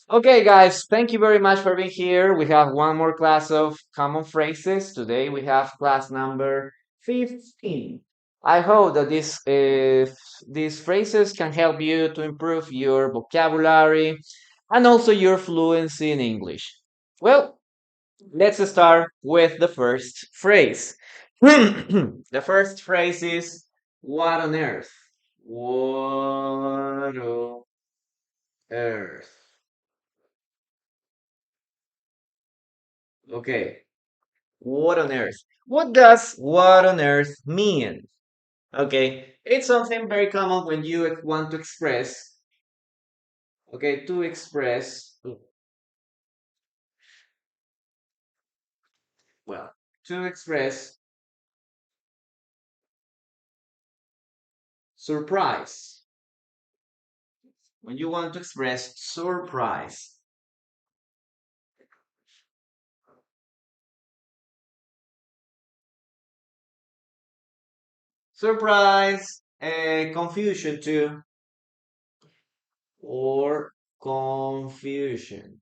Okay, guys, thank you very much for being here. We have one more class of common phrases. Today we have class number 15. I hope that these phrases can help you to improve your vocabulary and also your fluency in English. Well, let's start with the first phrase. The first phrase is what on earth? What on earth? Okay. What on earth? What does what on earth mean? Okay, it's something very common when you want to express, okay, to express, well, to express surprise. When you want to express surprise. Surprise, confusion too, or confusion.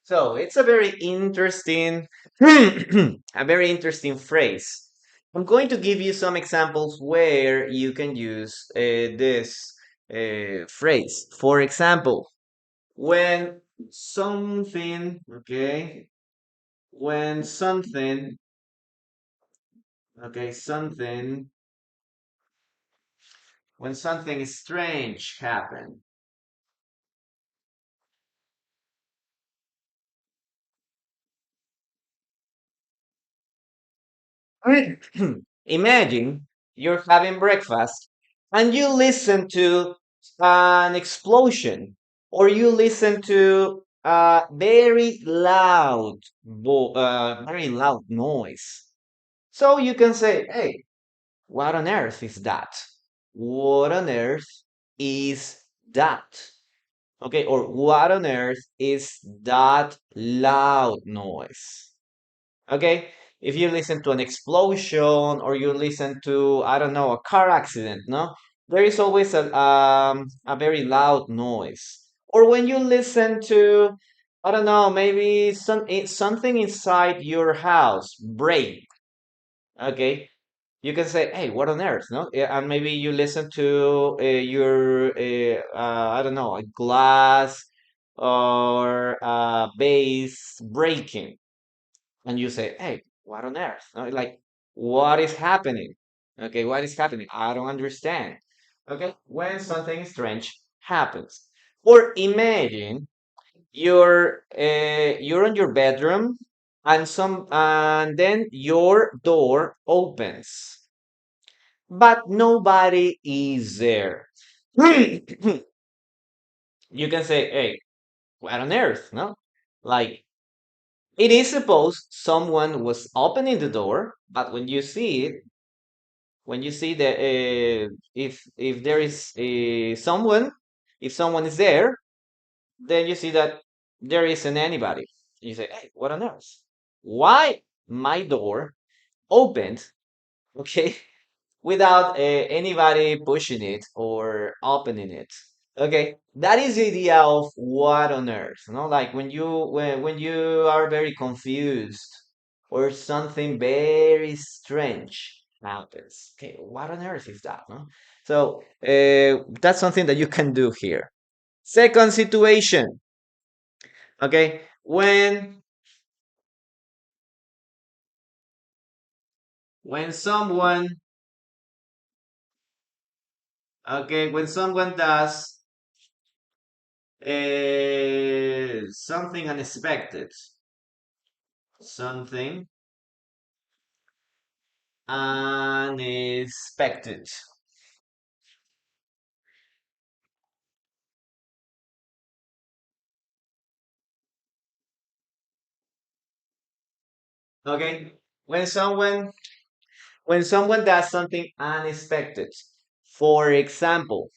So it's a very interesting, a very interesting phrase. I'm going to give you some examples where you can use this phrase. For example, when something, okay, when something, okay, something, when something strange happen. Imagine you're having breakfast and you listen to an explosion or you listen to a very loud noise. So you can say, hey, what on earth is that? What on earth is that? Okay, or what on earth is that loud noise? Okay, if you listen to an explosion or you listen to, I don't know, a car accident, no, there is always a very loud noise. Or when you listen to, I don't know, maybe something inside your house break. Okay, you can say, hey, what on earth, no? Yeah, and maybe you listen to your I don't know, a glass or a vase breaking, and you say, hey, what on earth? No, like, what is happening? Okay, what is happening? I don't understand. Okay, when something strange happens. Or imagine you're in your bedroom and then your door opens, but nobody is there. You can say, hey, what on earth? No? Like, it is supposed someone was opening the door, but when you see it, when you see that if there is someone, if someone is there, then you see that there isn't anybody. You say, "Hey, what on earth? Why my door opened? Okay, without anybody pushing it or opening it." Okay, that is the idea of what on earth, no? Like when you are very confused or something very strange happens. Okay, what on earth is that, no? So that's something that you can do here. Second situation, okay, when someone, okay, when someone does something unexpected, something unexpected. Okay, when someone does something unexpected, for example,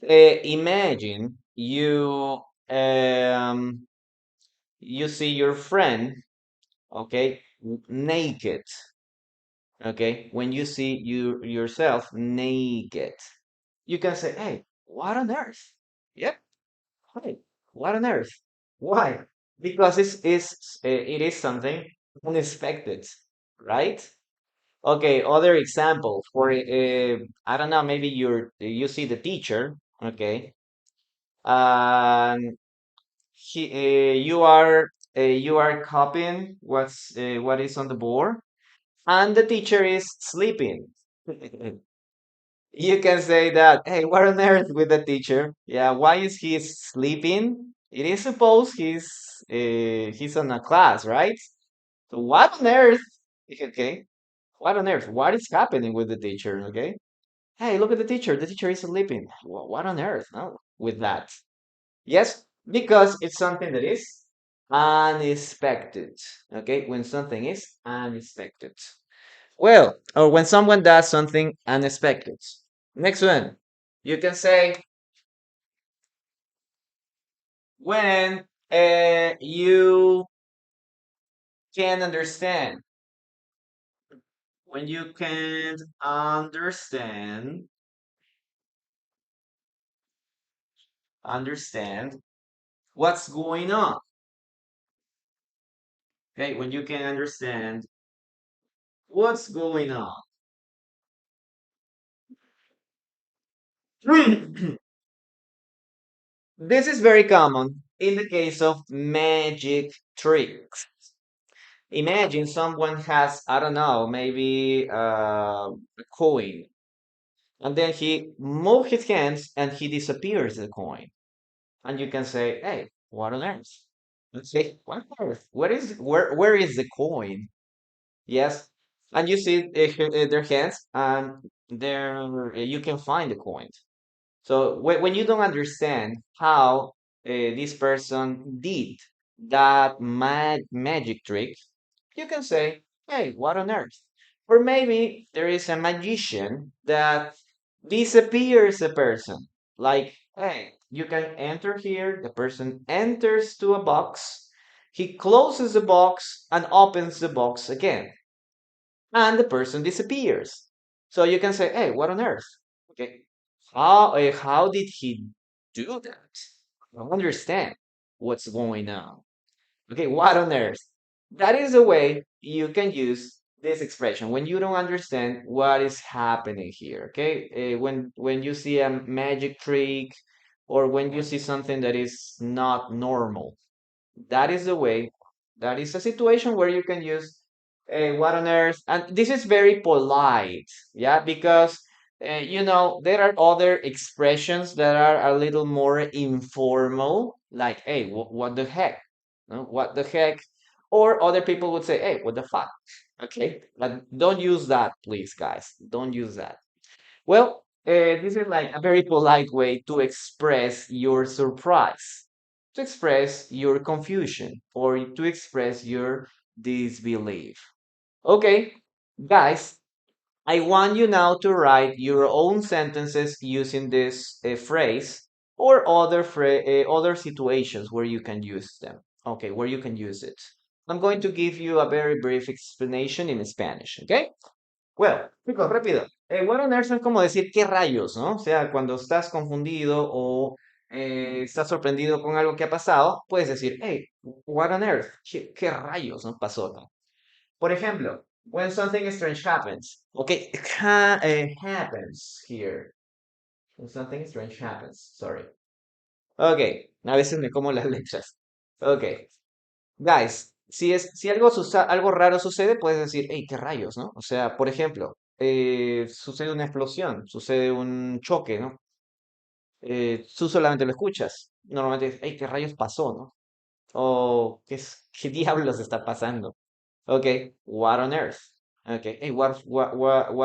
imagine you see your friend, okay, naked. Okay, when you see yourself naked, you can say, "Hey, what on earth? Yep. Hey, what on earth? Why? Because it is something unexpected, right? Okay, other example for I don't know, maybe you see the teacher, okay, and you are copying what is on the board, and the teacher is sleeping. You can say that, hey, what on earth with the teacher? Yeah, why is he sleeping? It is supposed he's on a class, right? So what on earth? Okay, what on earth? What is happening with the teacher? Okay, hey, look at the teacher. The teacher is sleeping. What on earth? No, with that. Yes, because it's something that is unexpected. Okay, when something is unexpected. Well, or when someone does something unexpected. Next one, you can say when you can understand. When you can't understand what's going on. Okay, when you can understand what's going on. This is very common in the case of magic tricks. Imagine someone has, I don't know, maybe a coin, and then he moves his hands and he disappears the coin. And you can say, "Hey, what on earth?" Let's say, "What on earth? Where is the coin?" Yes, and you see their hands, and there you can find the coin. So when you don't understand how this person did that magic trick, you can say, hey, what on earth? Or maybe there is a magician that disappears a person. Like, hey, you can enter here, the person enters to a box, he closes the box and opens the box again, and the person disappears. So you can say, hey, what on earth? Okay, how did he do that? I don't understand what's going on. Okay, what on earth? That is a way you can use this expression when you don't understand what is happening here. Okay, when you see a magic trick or when you see something that is not normal, that is the way. That is a situation where you can use what on earth, and this is very polite, yeah, because there are other expressions that are a little more informal, like, hey, what the heck? No, what the heck? Or other people would say, hey, what the fuck? Okay, but don't use that, please, guys. Don't use that. Well, this is like a very polite way to express your surprise, to express your confusion, or to express your disbelief. Okay, guys, I want you now to write your own sentences using this phrase or other situations where you can use them. Okay, where you can use it. I'm going to give you a very brief explanation in Spanish, okay? Well, chicos, rápido. What on earth es como decir qué rayos, ¿no? O sea, cuando estás confundido o estás sorprendido con algo que ha pasado, puedes decir, hey, what on earth? ¿Qué rayos, no pasó, no? Por ejemplo, when something strange happens. Okay, happens here. When something strange happens. Sorry. Okay, a veces me como las letras. Okay. Guys, si algo raro sucede, puedes decir, hey, qué rayos, ¿no? O sea, por ejemplo, sucede una explosión, sucede un choque, ¿no? Tú solamente lo escuchas. Normalmente dices, hey, qué rayos pasó, ¿no? O qué diablos está pasando. Ok, what on earth? Ok, hey, what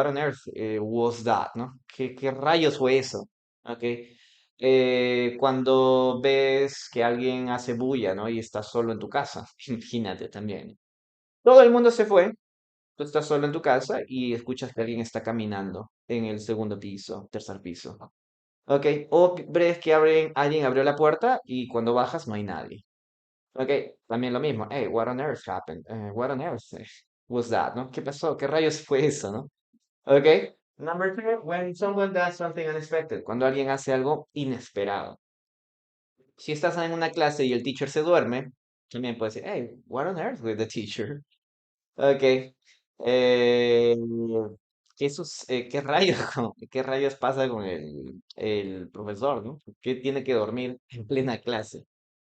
on earth was that, ¿no? ¿Qué rayos fue eso? Ok, cuando ves que alguien hace bulla, ¿no? Y estás solo en tu casa, imagínate también. Todo el mundo se fue, tú estás solo en tu casa y escuchas que alguien está caminando en el segundo piso, tercer piso. Ok, o ves que alguien abrió la puerta y cuando bajas no hay nadie. Ok, también lo mismo. Hey, what on earth happened? What on earth was that, ¿no? ¿Qué pasó? ¿Qué rayos fue eso, no? Ok. Number two, when someone does something unexpected. Cuando alguien hace algo inesperado. Si estás en una clase y el teacher se duerme, también puedes decir, hey, what on earth with the teacher? Ok. Eh, ¿qué rayos, qué rayos pasa con el profesor, ¿no? ¿Qué tiene que dormir en plena clase?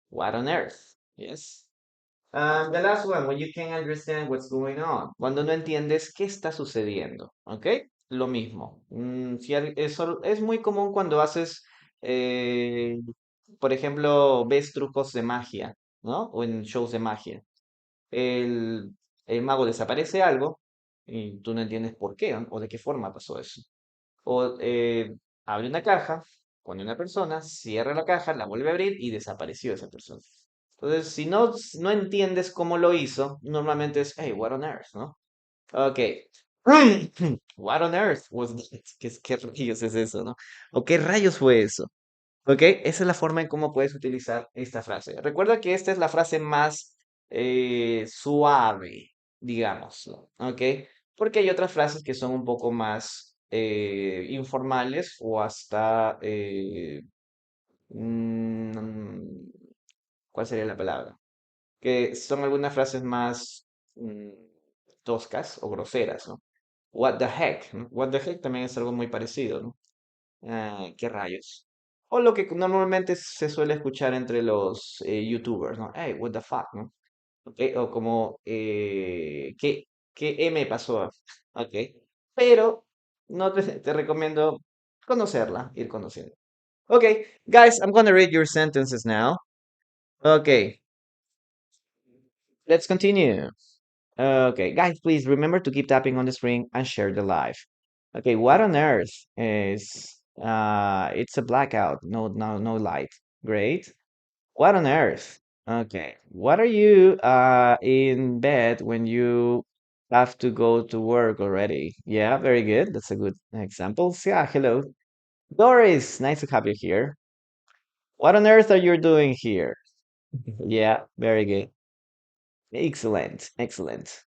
What on earth? Yes. The last one, when you can't understand what's going on. Cuando no entiendes qué está sucediendo, ¿ok? Lo mismo. Eso es muy común cuando haces, eh, por ejemplo, ves trucos de magia, ¿no? O en shows de magia. El, el mago desaparece algo y tú no entiendes por qué, ¿no? O de qué forma pasó eso. O abre una caja, pone una persona, cierra la caja, la vuelve a abrir y desapareció esa persona. Entonces, si no entiendes cómo lo hizo, normalmente es, hey, what on earth, ¿no? Ok. What on earth was that? ¿Qué rayos es eso, no? ¿O qué rayos fue eso? Ok, esa es la forma en cómo puedes utilizar esta frase. Recuerda que esta es la frase más suave, digamos, ok, porque hay otras frases que son un poco más informales o hasta, mm, ¿cuál sería la palabra? Que son algunas frases más mm, toscas o groseras, ¿no? What the heck, ¿no? What the heck también es algo muy parecido, ¿no? ¿Qué rayos? O lo que normalmente se suele escuchar entre los YouTubers, ¿no? Hey, what the fuck, ¿no? Ok, o como, ¿qué M pasó? Ok, pero no te recomiendo conocerla, ir conociendo. Okay, guys, I'm gonna read your sentences now. Okay, let's continue. Okay, guys, please remember to keep tapping on the screen and share the live. Okay, what on earth is it's a blackout, no light. Great. What on earth? Okay. What are you in bed when you have to go to work already? Yeah, very good. That's a good example. Yeah, hello. Doris, nice to have you here. What on earth are you doing here? Yeah, very good. Excellent, excellent.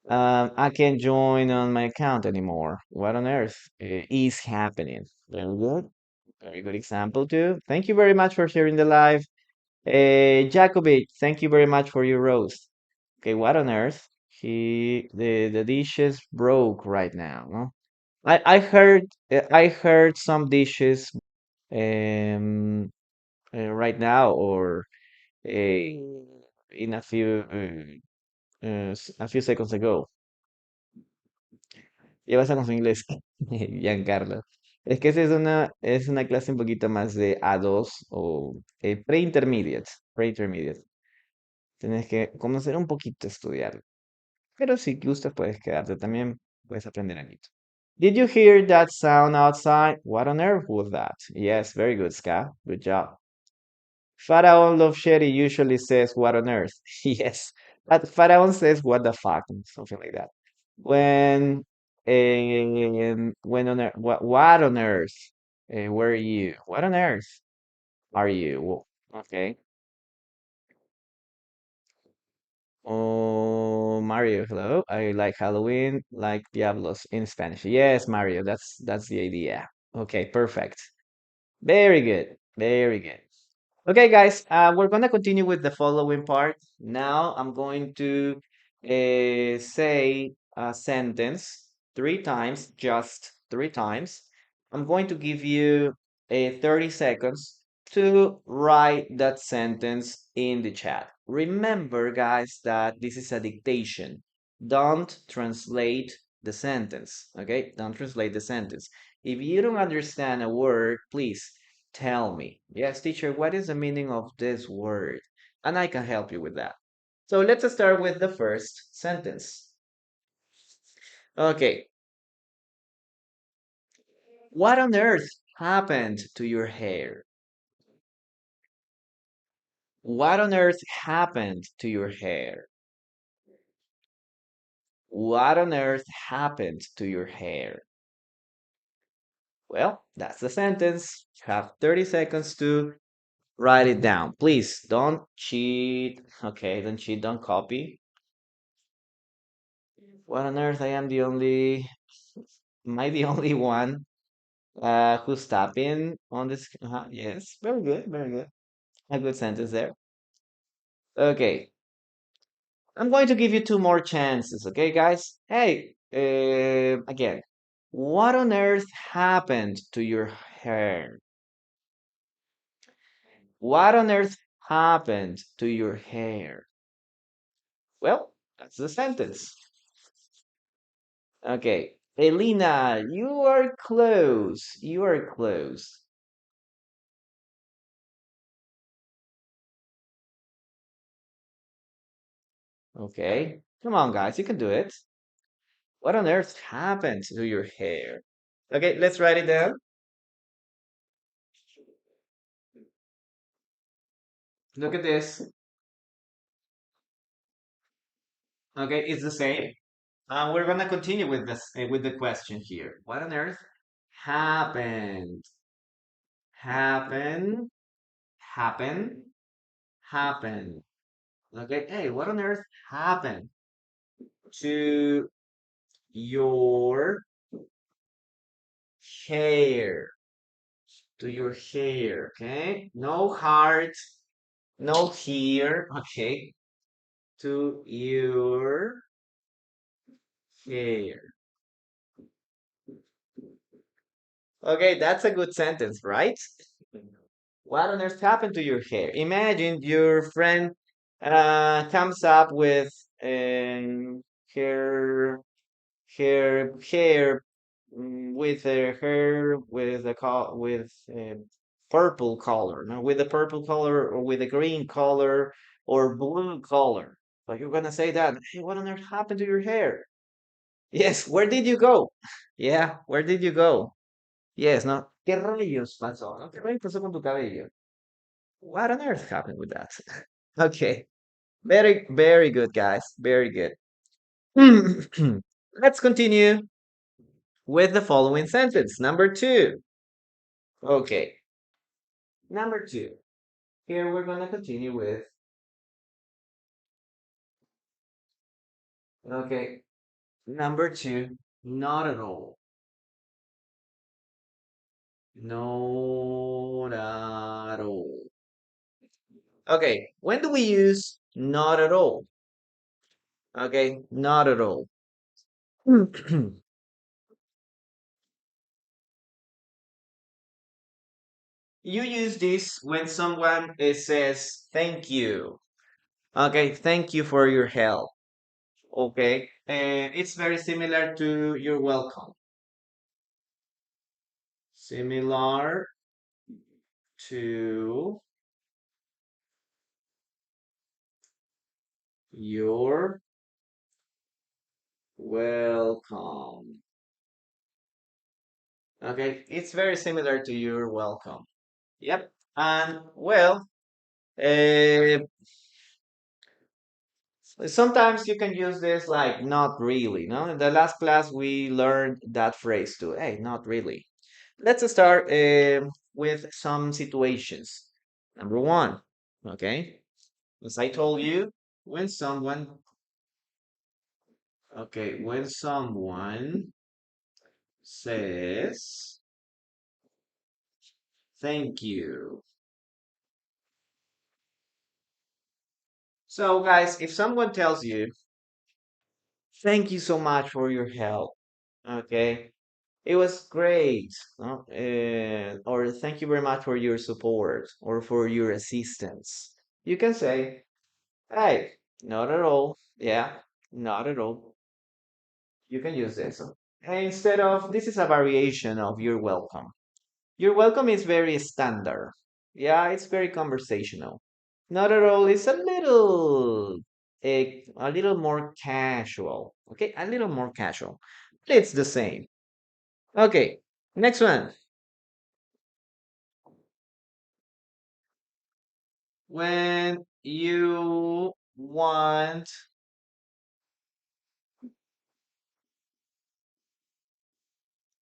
I can't join on my account anymore. What on earth is happening? Very good. Very good example too. Thank you very much for sharing the live. Jacobi, thank you very much for your roast. Okay, what on earth? The dishes broke right now, no? I heard some dishes um right now or in a few seconds ago. ¿Qué pasa con su inglés? Giancarlo. Es que esa es una clase un poquito más de A2 o pre-intermediate. Pre-intermediate. Tienes que conocer un poquito, estudiar. Pero si gustas, puedes quedarte también. Puedes aprender algo. Did you hear that sound outside? What on earth was that? Yes, very good, Ska. Good job. Pharaoh Love Sherry usually says, what on earth? Yes. But Pharaoh says, what the fuck? Something like that. When on earth, what on earth? Where are you? What on earth are you? Okay. Oh, Mario, hello. I like Halloween, like Diablos in Spanish. Yes, Mario, that's the idea. Okay, perfect. Very good. Very good. Okay, guys, we're gonna continue with the following part. Now I'm going to say a sentence 3 times, just 3 times. I'm going to give you 30 seconds to write that sentence in the chat. Remember, guys, that this is a dictation. Don't translate the sentence, okay? Don't translate the sentence. If you don't understand a word, please tell me. Yes, teacher, what is the meaning of this word? And I can help you with that. So let's start with the first sentence. Okay. What on earth happened to your hair? What on earth happened to your hair? What on earth happened to your hair? Well, that's the sentence. You have 30 seconds to write it down. Please don't cheat. Okay, don't cheat, don't copy. What on earth? Am I the only one who's tapping on this? Yes, very good, very good. A good sentence there. Okay, I'm going to give you two more chances, okay, guys? Hey, again, what on earth happened to your hair? What on earth happened to your hair? Well, that's the sentence. Okay, Elena, you are close. You are close. Okay, come on, guys, you can do it. What on earth happened to your hair? Okay, let's write it down. Look at this. Okay, it's the same. We're gonna continue with this with the question here. What on earth happened? Happen, happen, happen. Okay, hey, what on earth happened to your hair? To your hair, okay? No heart, no here, okay? To your hair. Okay, that's a good sentence, right? What on earth happened to your hair? Imagine your friend comes up with her hair with her hair with a with purple color, no, with a purple color or with a green color or blue color. So you're gonna say that, hey, what on earth happened to your hair? Yes, where did you go? Yeah, where did you go? Yes, no. ¿Qué rayos pasó? ¿No? ¿Qué rayos pasó con tu cabello? What on earth happened with that? Okay. Very, very good, guys. Very good. Let's continue with the following sentence. Number two. Okay. Number two. Here we're going to continue with, okay. Number two. Not at all. Not at all. Okay. When do we use not at all? Okay. Not at all. You use this when someone says thank you. Okay, thank you for your help. Okay, it's very similar to you're welcome. Similar to you're welcome. Okay, it's very similar to you're welcome. Yep. And well, uh, sometimes you can use this like not really. No, in the last class we learned that phrase too. Hey, not really. Let's start with some situations. Number one, okay, as I told you, when someone, okay, when someone says thank you. So, guys, if someone tells you thank you so much for your help, okay, it was great, no? Or thank you very much for your support or for your assistance, you can say, hey, not at all. Yeah, not at all. You can use this. Instead of, this is a variation of you're welcome. You're welcome is very standard. Yeah, it's very conversational. Not at all. It's a little more casual. Okay, a little more casual. It's the same. Okay, next one. When you want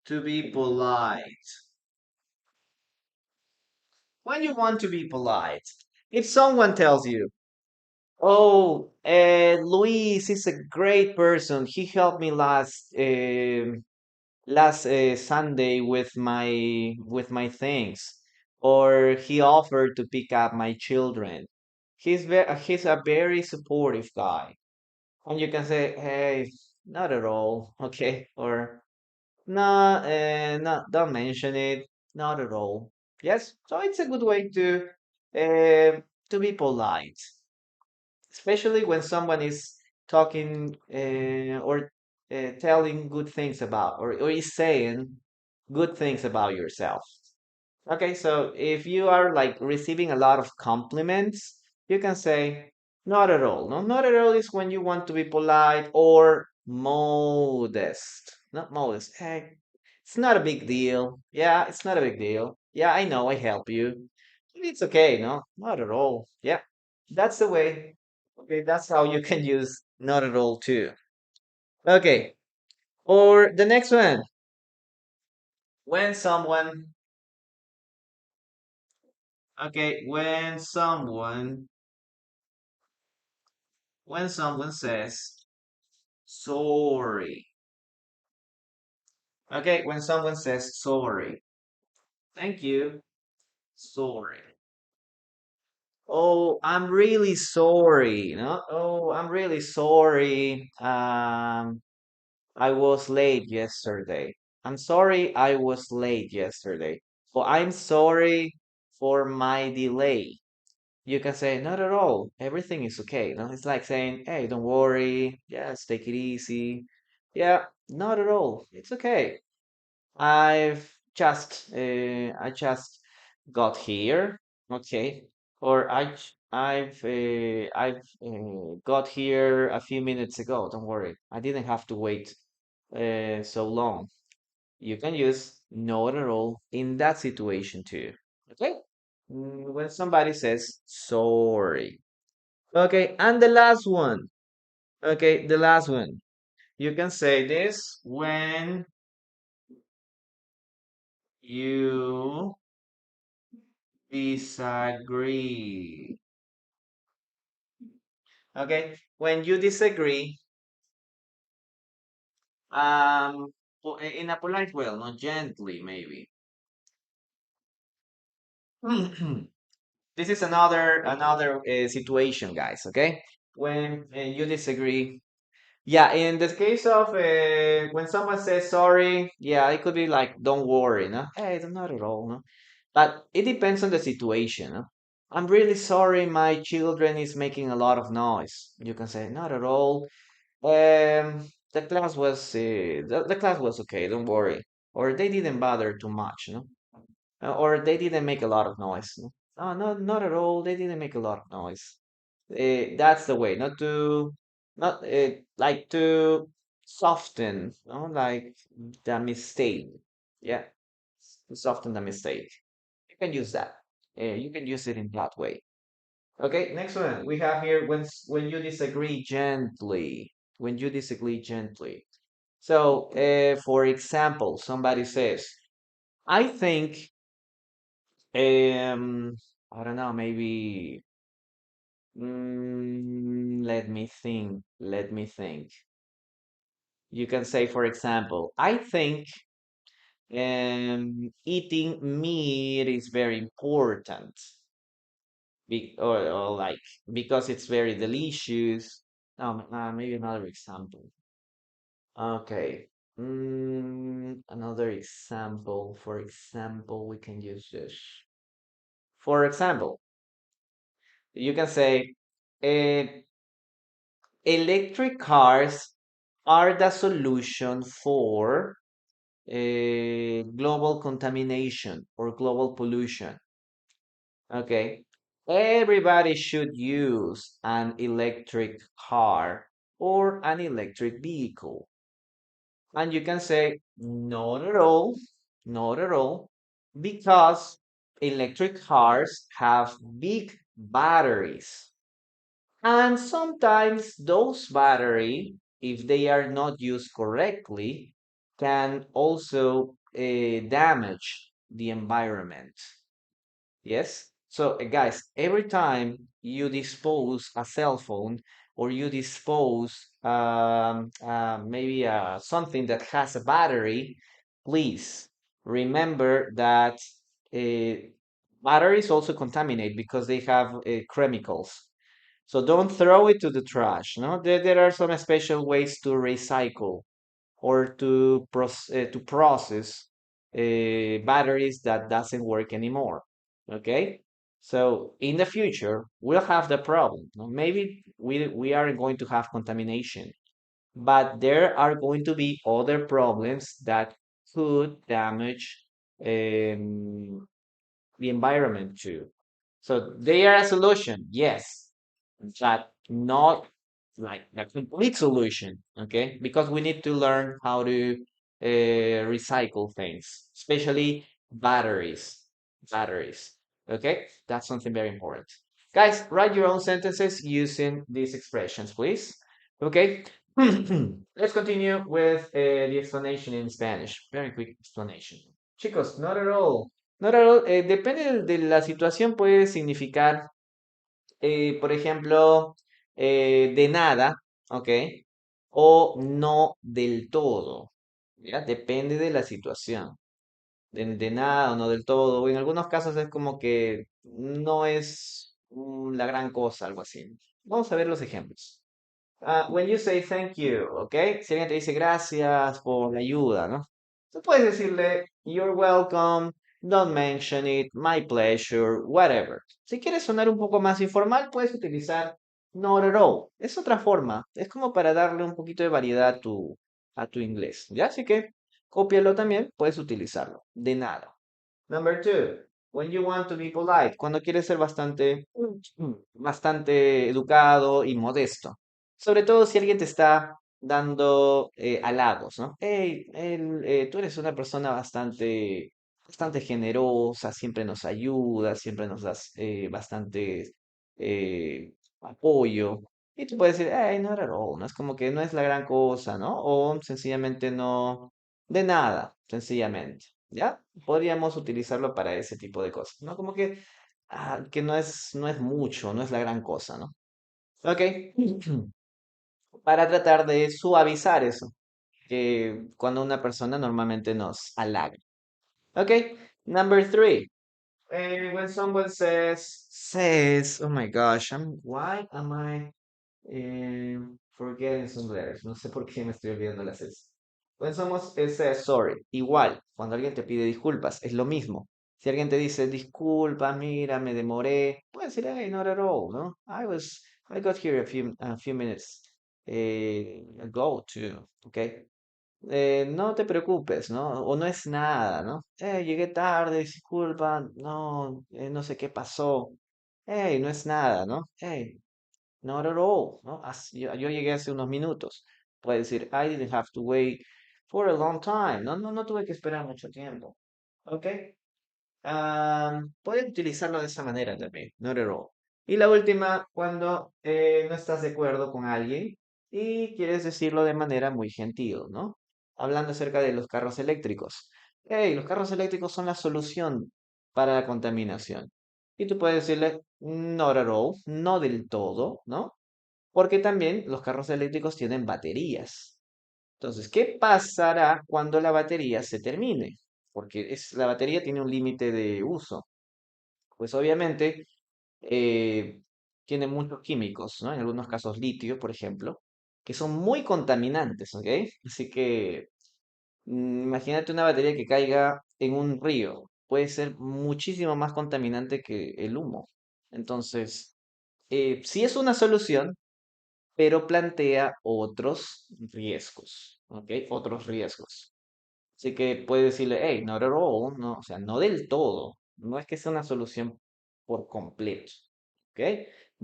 to be polite. When you want to be polite. If someone tells you, oh, Luis is a great person. He helped me last Sunday with my things. or he offered to pick up my children. He's a very supportive guy. And you can say, hey, not at all, okay? Or no, no, don't mention it, not at all. Yes, so it's a good way to be polite, especially when someone is talking or telling good things about, or is saying good things about yourself. Okay, so if you are like receiving a lot of compliments, you can say, not at all. No, not at all is when you want to be polite or modest. Not modest. Hey, it's not a big deal. Yeah, it's not a big deal. Yeah, I know, I help you. It's okay, no? Not at all. Yeah, that's the way. Okay, that's how you can use not at all too. Okay, or the next one. When someone, okay, when someone says sorry. Okay, when someone says sorry. Thank you. Sorry. Oh, I'm really sorry. No? Oh, I'm really sorry. I was late yesterday. I'm sorry I was late yesterday. Oh, I'm sorry for my delay. You can say, not at all. Everything is okay. No? It's like saying, hey, don't worry. Yes, take it easy. Yeah, not at all. It's okay. I just got here, okay, or I've got here a few minutes ago. Don't worry, I didn't have to wait so long. You can use not at all in that situation too. Okay, when somebody says sorry. Okay, and the last one. Okay, the last one. You can say this when you disagree. Okay, when you disagree, in a polite way, not gently, maybe. This is another situation, guys. Okay, when you disagree. Yeah, in the case of when someone says sorry, yeah, it could be like, don't worry, no? Hey, not at all, no? But it depends on the situation, no? I'm really sorry, my children is making a lot of noise. You can say, not at all. The class was okay, don't worry. Or they didn't bother too much, no? Or they didn't make a lot of noise. No, oh, no, not at all. They didn't make a lot of noise. That's the way, not like to soften, no? Like the mistake. Yeah, to soften the mistake. You can use that. You can use it in that way. Okay, next one. We have here when you disagree gently. When you disagree gently. So, for example, somebody says, I think, I don't know, maybe, let me think, let me think. You can say, for example, I think eating meat is very important, or like because it's very delicious. Maybe another example. Okay. Another example. For example, we can use this. For example, you can say, uh, electric cars are the solution for global contamination or global pollution. Okay. Everybody should use an electric car or an electric vehicle. And you can say, not at all, not at all, because electric cars have big batteries. And sometimes those battery, if they are not used correctly, can also damage the environment. Yes. So, guys, every time you dispose a cell phone or you dispose maybe something that has a battery, please remember that uh, Batteries also contaminate because they have chemicals. So don't throw it to the trash. No, there are some special ways to recycle or to process batteries that doesn't work anymore. Okay, so in the future we'll have the problem. No? Maybe we are going to have contamination, but there are going to be other problems that could damage um, the environment too. So they are a solution, yes, but not like a complete solution, okay? Because we need to learn how to recycle things, especially batteries. Batteries, okay? That's something very important. Guys, write your own sentences using these expressions, please. Okay? Let's continue with the explanation in Spanish. Very quick explanation. Chicos, not at all. Not at all. Depende de la situación, puede significar, por ejemplo, de nada, ¿ok? O no del todo, ¿ya? Depende de la situación. De nada o no del todo. En algunos casos es como que no es la gran cosa, algo así. Vamos a ver los ejemplos. When you say thank you, ¿ok? Si alguien te dice gracias por la ayuda, ¿no? Tú puedes decirle you're welcome, don't mention it, my pleasure, whatever. Si quieres sonar un poco más informal, puedes utilizar not at all. Es otra forma. Es como para darle un poquito de variedad a tu inglés, ¿ya? Así que cópialo también, puedes utilizarlo. De nada. Number two, when you want to be polite, cuando quieres ser bastante educado y modesto. Sobre todo si alguien te está dando halagos, ¿no? Hey, tú eres una persona bastante generosa, siempre nos ayudas, siempre nos das bastante apoyo. Y tú puedes decir, hey, not at all, ¿no? Es como que no es la gran cosa, ¿no? O sencillamente no, de nada, sencillamente. ¿Ya? Podríamos utilizarlo para ese tipo de cosas, ¿no? Como que no es mucho, no es la gran cosa, ¿no? Ok. Para tratar de suavizar eso, que cuando una persona normalmente nos halaga. Ok. Number three. When someone says, oh my gosh, why am I forgetting some letters? No sé por qué me estoy olvidando las S. When someone says sorry, igual, cuando alguien te pide disculpas, es lo mismo. Si alguien te dice, disculpa, mira, me demoré, puedes decir, hey, not at all, ¿no? I got here a few minutes ago too, okay? No te preocupes, ¿no? O no es nada, ¿no? Llegué tarde, disculpa, no, no sé qué pasó. Hey, no es nada, ¿no? Hey, not at all, ¿no? Yo llegué hace unos minutos. Puede decir, I didn't have to wait for a long time. No, no, no tuve que esperar mucho tiempo. ¿Ok? Puedes utilizarlo de esa manera también, not at all. Y la última, cuando no estás de acuerdo con alguien y quieres decirlo de manera muy gentil, ¿no? Hablando acerca de los carros eléctricos. Hey, los carros eléctricos son la solución para la contaminación. Y tú puedes decirle, not at all, no del todo, ¿no? Porque también los carros eléctricos tienen baterías. Entonces, ¿qué pasará cuando la batería se termine? Porque la batería tiene un límite de uso. Pues obviamente eh, tiene muchos químicos, ¿no? En algunos casos litio, por ejemplo, que son muy contaminantes, ¿ok? Así que imagínate una batería que caiga en un río. Puede ser muchísimo más contaminante que el humo. Entonces, sí es una solución, pero plantea otros riesgos, ¿ok? Otros riesgos. Así que puede decirle, hey, not at all, no, o sea, no del todo. No es que sea una solución por completo, ¿ok?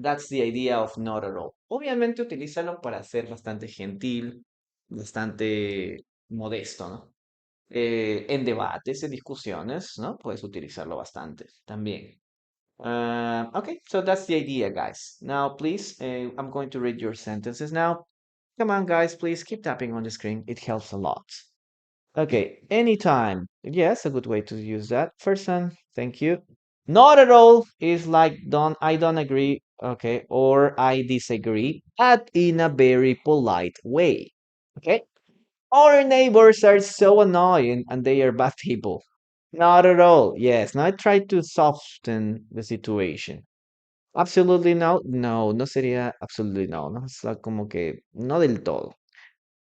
That's the idea of not at all. Obviamente utilízalo para ser bastante gentil, bastante modesto, ¿no? En debates, en discusiones, ¿no? Puedes utilizarlo bastante también. Okay, so that's the idea, guys. Now, please, I'm going to read your sentences now. Come on, guys, please keep tapping on the screen. It helps a lot. Okay, anytime. Yes, a good way to use that. First one, thank you. Not at all is like I don't agree, okay, or I disagree, but in a very polite way. Okay? Our neighbors are so annoying and they are bad people. Not at all. Yes. Now I try to soften the situation. Absolutely no. No, no sería absolutely no. No, es como que no del todo.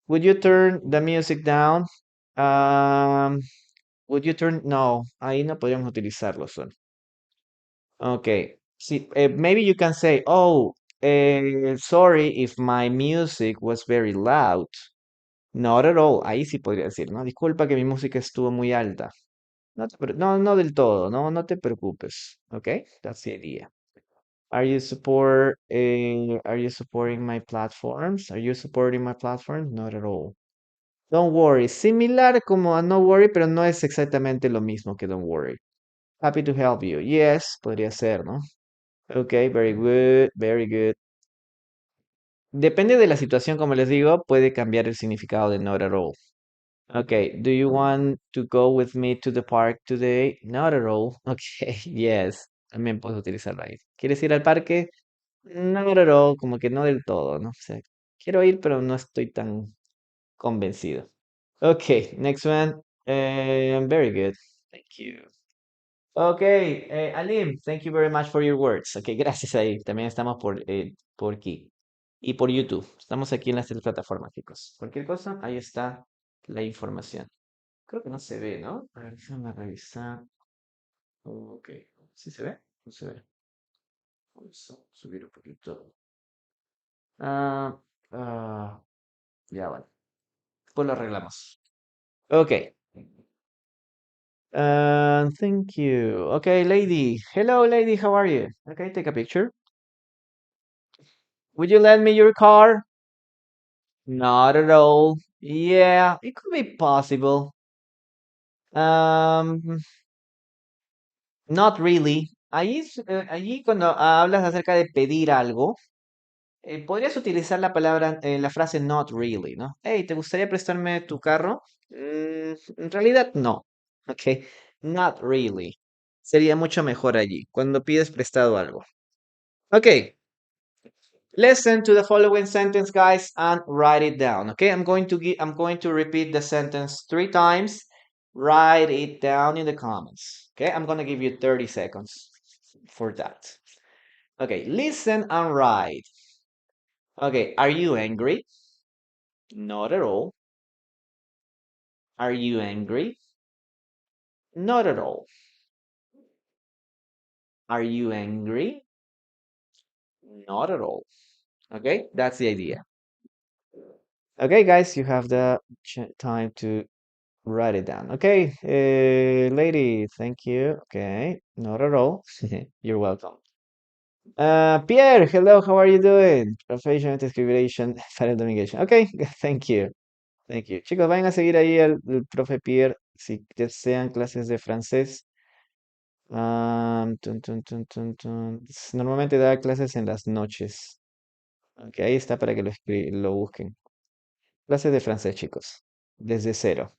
Would you turn the music down? Um, would you turn? No, ahí no podríamos utilizarlo, son. Okay. See, maybe you can say, "Oh, sorry if my music was very loud." Not at all. Ahí sí podría decir, ¿no? Disculpa que mi música estuvo muy alta. No, no del todo, no, no te preocupes. Okay, that's the idea. Are you supporting my platforms? Are you supporting my platforms? Not at all. Don't worry. Similar como a no worry, pero no es exactamente lo mismo que don't worry. Happy to help you. Yes, podría ser, ¿no? Okay, very good, very good. Depende de la situación, como les digo, puede cambiar el significado de not at all. Okay, do you want to go with me to the park today? Not at all. Okay, yes, también puedo utilizarlo ahí. ¿Quieres ir al parque? Not at all, como que no del todo, ¿no? O sea, quiero ir, pero no estoy tan convencido. Okay, next one. Very good. Thank you. Okay, Alim, thank you very much for your words. Okay, gracias ahí. También estamos por aquí. Y por YouTube. Estamos aquí en las tres plataformas, chicos. Cualquier cosa, ahí está la información. Creo que no se ve, ¿no? A ver, déjame revisar. Ok. ¿Sí se ve? No se ve. Vamos a subir un poquito. Ah, ah, ya bueno. Pues lo arreglamos. Ok. Thank you. Okay, lady. Hello, lady. How are you? Okay, take a picture. Would you lend me your car? Not at all. Yeah, it could be possible. Um, not really. Allí cuando hablas acerca de pedir algo, podrías utilizar la palabra, la frase not really, ¿no? Hey, ¿te gustaría prestarme tu carro? En realidad no. Ok, not really. Sería mucho mejor allí, cuando pides prestado algo. Ok, listen to the following sentence, guys, and write it down. Okay, I'm going to repeat the sentence 3 times. Write it down in the comments. Okay, I'm gonna give you 30 seconds for that. Okay, listen and write. Okay, are you angry? Not at all. Are you angry? Not at all. Are you angry? Not at all. Okay, that's the idea. Okay, guys, you have the time to write it down. Okay, lady, thank you. Okay, not at all. You're welcome. Pierre, hello, how are you doing? Professional Description, Final Domination. Okay, thank you. Thank you. Chicos, vayan a seguir ahí al profe Pierre si desean clases de francés. Normalmente da clases en las noches. Ok, ahí está para que lo busquen. Clases de francés, chicos. Desde cero.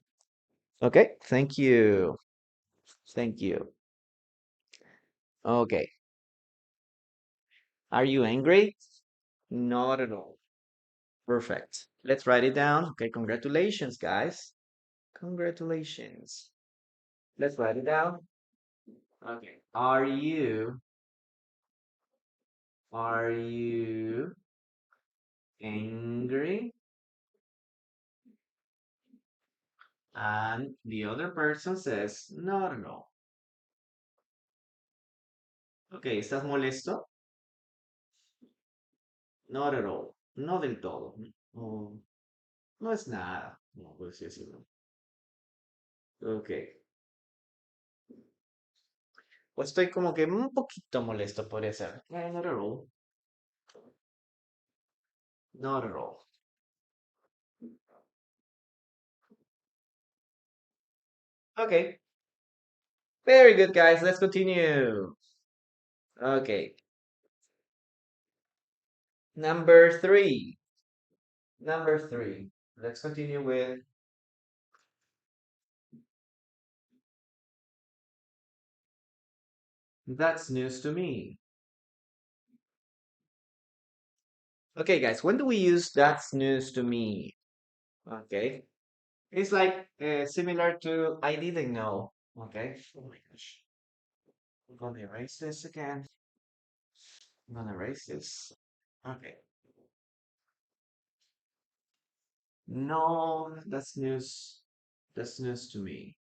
Ok, thank you. Thank you. Okay. Are you angry? Not at all. Perfect. Let's write it down. Okay, congratulations, guys. Congratulations. Let's write it down. Okay. Are you angry? And the other person says, not at all. Okay, ¿estás molesto? Not at all. No del todo. No, no es nada. No, por así decirlo. Ok. Pues estoy como que un poquito molesto, podría ser. Not at all. Not at all. Okay. Very good, guys. Let's continue. Okay. Number three. Number three. Let's continue with that's news to me. Okay, guys, when do we use that's news to me? Okay. It's like similar to I didn't know. Okay. Oh my gosh. I'm gonna erase this again. I'm gonna erase this. Okay. No, that's news. That's news to me.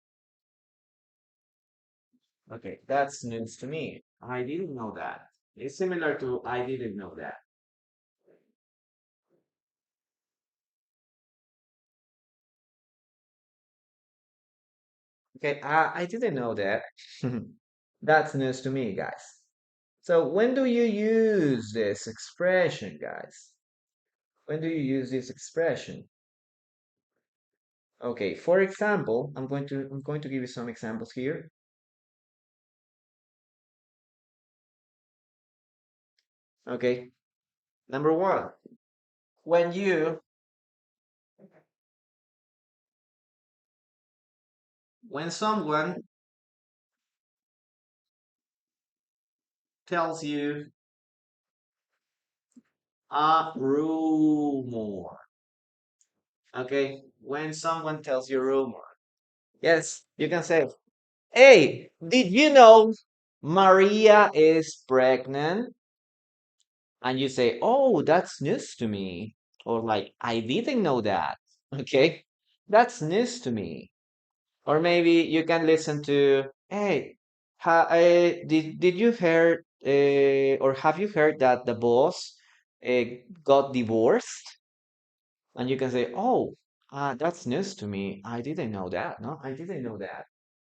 Okay, that's news to me. I didn't know that. It's similar to I didn't know that. Okay, I didn't know that. That's news to me, guys. So when do you use this expression, guys? When do you use this expression? Okay, for example, I'm going to give you some examples here. Okay, number one, when you when someone tells you a rumor. Okay, when someone tells you rumor. Yes, you can say, "Hey, did you know Maria is pregnant?" And you say, "Oh, that's news to me." Or like, "I didn't know that." Okay, that's news to me. Or maybe you can listen to, "Hey, did you hear or have you heard that the boss uh, got divorced?" And you can say, "Oh, that's news to me. I didn't know that. No, I didn't know that.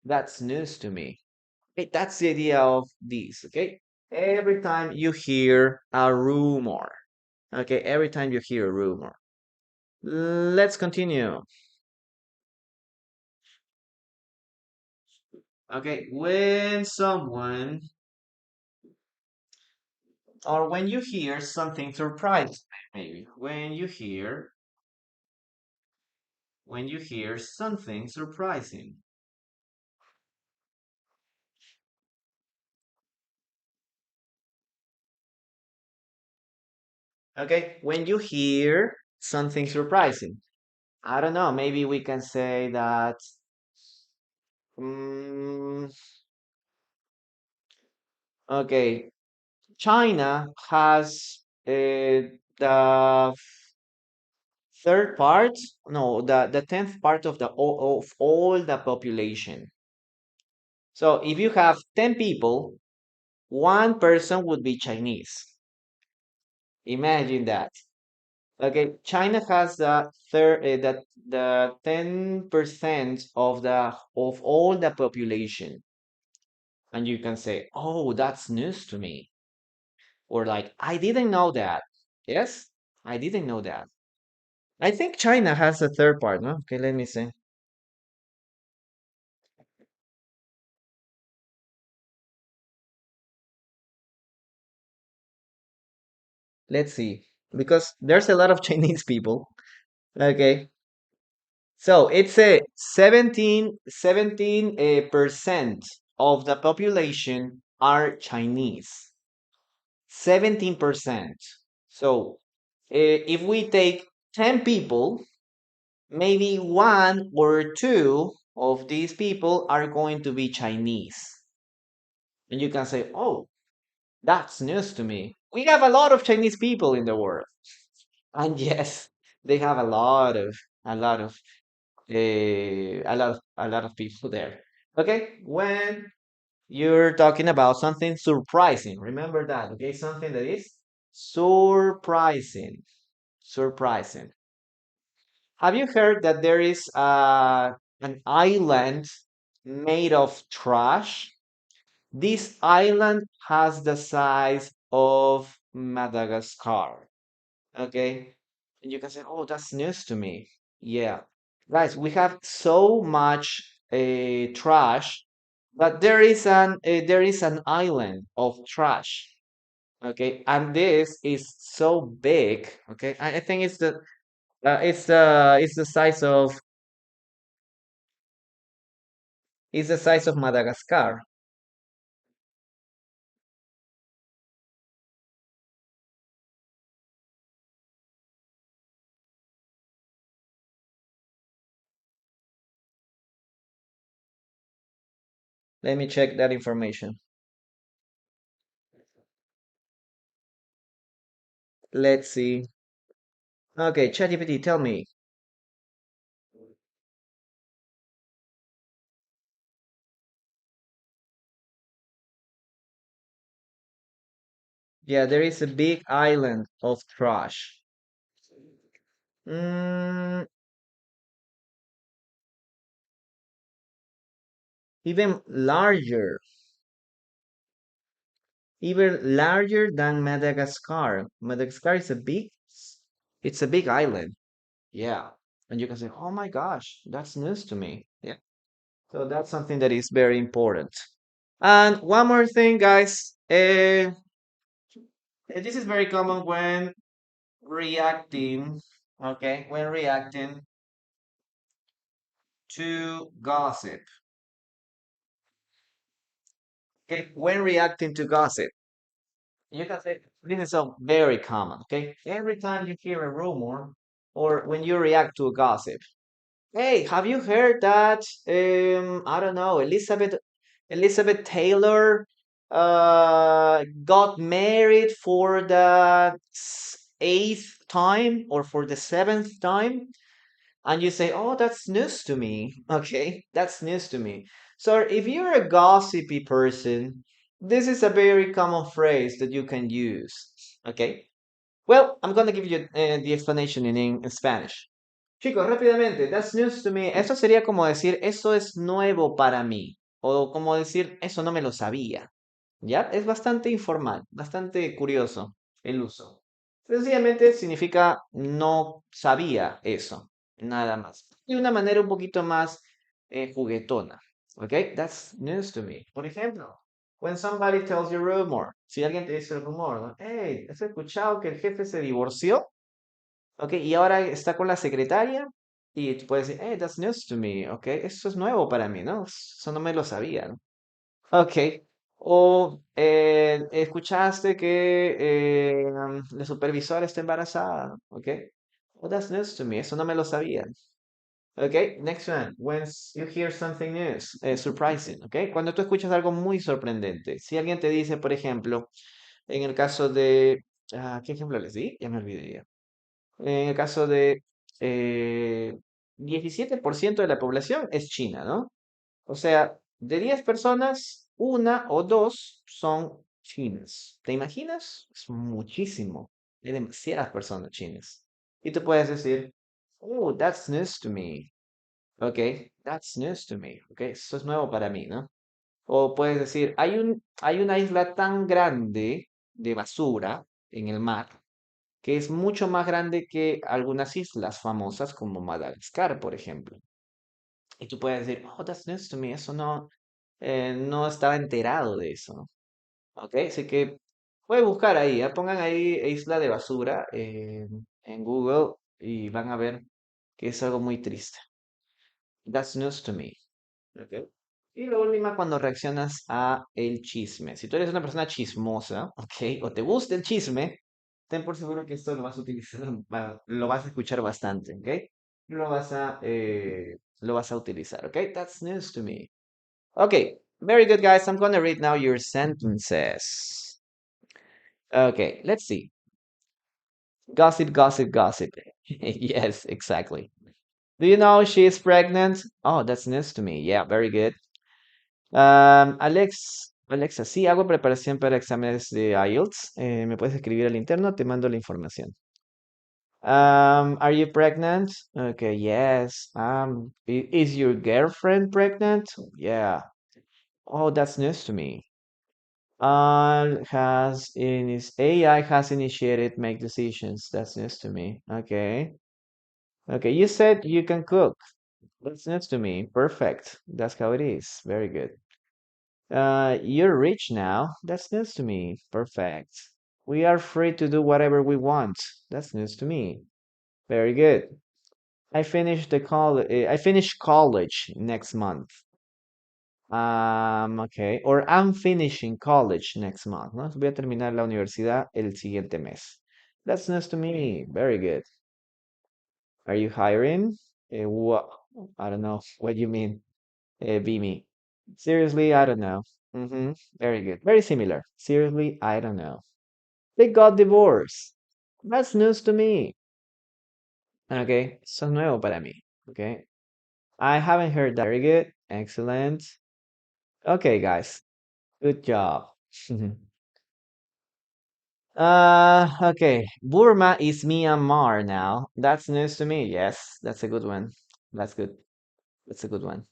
That's news to me." Okay, that's the idea of this. Okay, every time you hear a rumor. Okay, every time you hear a rumor. Let's continue. Okay, when someone or when you hear something surprising, maybe when you hear something surprising. Okay, when you hear something surprising. I don't know, maybe we can say that mm, okay, China has the third part, no, the 10th part of all the population. So if you have 10 people, one person would be Chinese. Imagine that. Okay, China has the 10% of all the population. And you can say, "Oh, that's news to me." Or like, "I didn't know that." Yes, I didn't know that. I think China has a third part, no? Okay, let me see. Let's see. Because there's a lot of Chinese people. Okay. So it's a 17 percent of the population are Chinese. 17%. So if we take 10 people, maybe one or two of these people are going to be Chinese. And you can say, "Oh, that's news to me. We have a lot of Chinese people in the world." And yes, they have a lot of, a lot of people there. Okay, when you're talking about something surprising, remember that. Okay, something that is surprising. Surprising. Have you heard that there is an island made of trash? This island has the size of Madagascar. Okay. And you can say, "Oh, that's news to me." Yeah. Guys, we have so much trash, but there is an island of trash. Okay. And this is so big. Okay. I think it's the size of Madagascar. Let me check that information. Let's see. Okay, ChatGPT, tell me. Yeah, there is a big island of trash. Mm, even larger, even larger than Madagascar. Madagascar is it's a big island. Yeah. And you can say, oh my gosh, that's news to me. Yeah. So that's something that is very important. And one more thing, guys. This is very common when reacting, okay, when reacting to gossip. Okay, when reacting to gossip, you can say this is a very common. Okay, every time you hear a rumor or when you react to a gossip, hey, have you heard that? I don't know, Elizabeth Taylor got married for the eighth time or for the seventh time, and you say, "Oh, that's news to me." Okay, that's news to me. So if you're a gossipy person, this is a very common phrase that you can use. Okay. Well, I'm gonna give you the explanation in Spanish. Chicos, rápidamente, that's news to me. Eso sería como decir, eso es nuevo para mí. O como decir, eso no me lo sabía. ¿Ya? Es bastante informal, bastante curioso el uso. Sencillamente significa no sabía eso, nada más. De una manera un poquito más juguetona. ¿Ok? That's news to me. Por ejemplo, when somebody tells you rumor, si alguien te dice el rumor, ¿no? Hey, ¿has escuchado que el jefe se divorció? Ok, y ahora está con la secretaria y tú puedes decir, hey, that's news to me, ok, eso es nuevo para mí, ¿no? Eso no me lo sabía, ¿no? Ok, o escuchaste que la supervisora está embarazada, ok, oh, that's news to me, eso no me lo sabía. Ok, next one, you hear something news, surprising, ok, cuando tú escuchas algo muy sorprendente, si alguien te dice, por ejemplo, en el caso de, ¿qué ejemplo les di? Ya me olvidé. En el caso de 17% de la población es China, ¿no? O sea, de 10 personas, una o dos son chinas. ¿Te imaginas? Es muchísimo. Hay demasiadas personas chinas. Y tú puedes decir, oh, that's news to me. Ok, that's news to me. Ok, eso es nuevo para mí, ¿no? O puedes decir, hay una isla tan grande de basura en el mar que es mucho más grande que algunas islas famosas como Madagascar, por ejemplo. Y tú puedes decir, oh, that's news to me, eso no, no estaba enterado de eso, ¿no? Ok, así que pueden buscar ahí, pongan ahí isla de basura en Google y van a ver que es algo muy triste. That's news to me. Ok. Y la última, cuando reaccionas a el chisme. Si tú eres una persona chismosa, ok, o te gusta el chisme, ten por seguro que esto lo vas a utilizar, lo vas a escuchar bastante, ok. Lo vas a utilizar, ok. That's news to me. Okay, very good, guys. I'm gonna read now your sentences. Okay, let's see. Gossip, gossip, gossip. Yes, exactly. Do you know she is pregnant? Oh, that's news to me. Yeah, very good. Alexa, sí, hago preparación para exámenes de IELTS. ¿Me puedes escribir al interno? Te mando la información. Are you pregnant? Okay, yes. Is your girlfriend pregnant? Yeah. Oh, that's news to me. AI has initiated make decisions. That's news to me. Okay. Okay, you said you can cook. That's news to me. Perfect. That's how it is. Very good. You're rich now. That's news to me. Perfect. We are free to do whatever we want. That's news to me. Very good. I finish college next month. Okay. Or I'm finishing college next month. ¿No? Voy a terminar la universidad el siguiente mes. That's news to me. Very good. Are you hiring? What? I don't know. What do you mean? Be me. Seriously, I don't know. Very good. Very similar. Seriously, I don't know. They got divorced. That's news to me. Okay, eso es nuevo para mí. Okay, I haven't heard that. Very good. Excellent. Okay, guys. Good job. Okay. Burma is Myanmar now. That's news to me. Yes, that's a good one. That's good. That's a good one.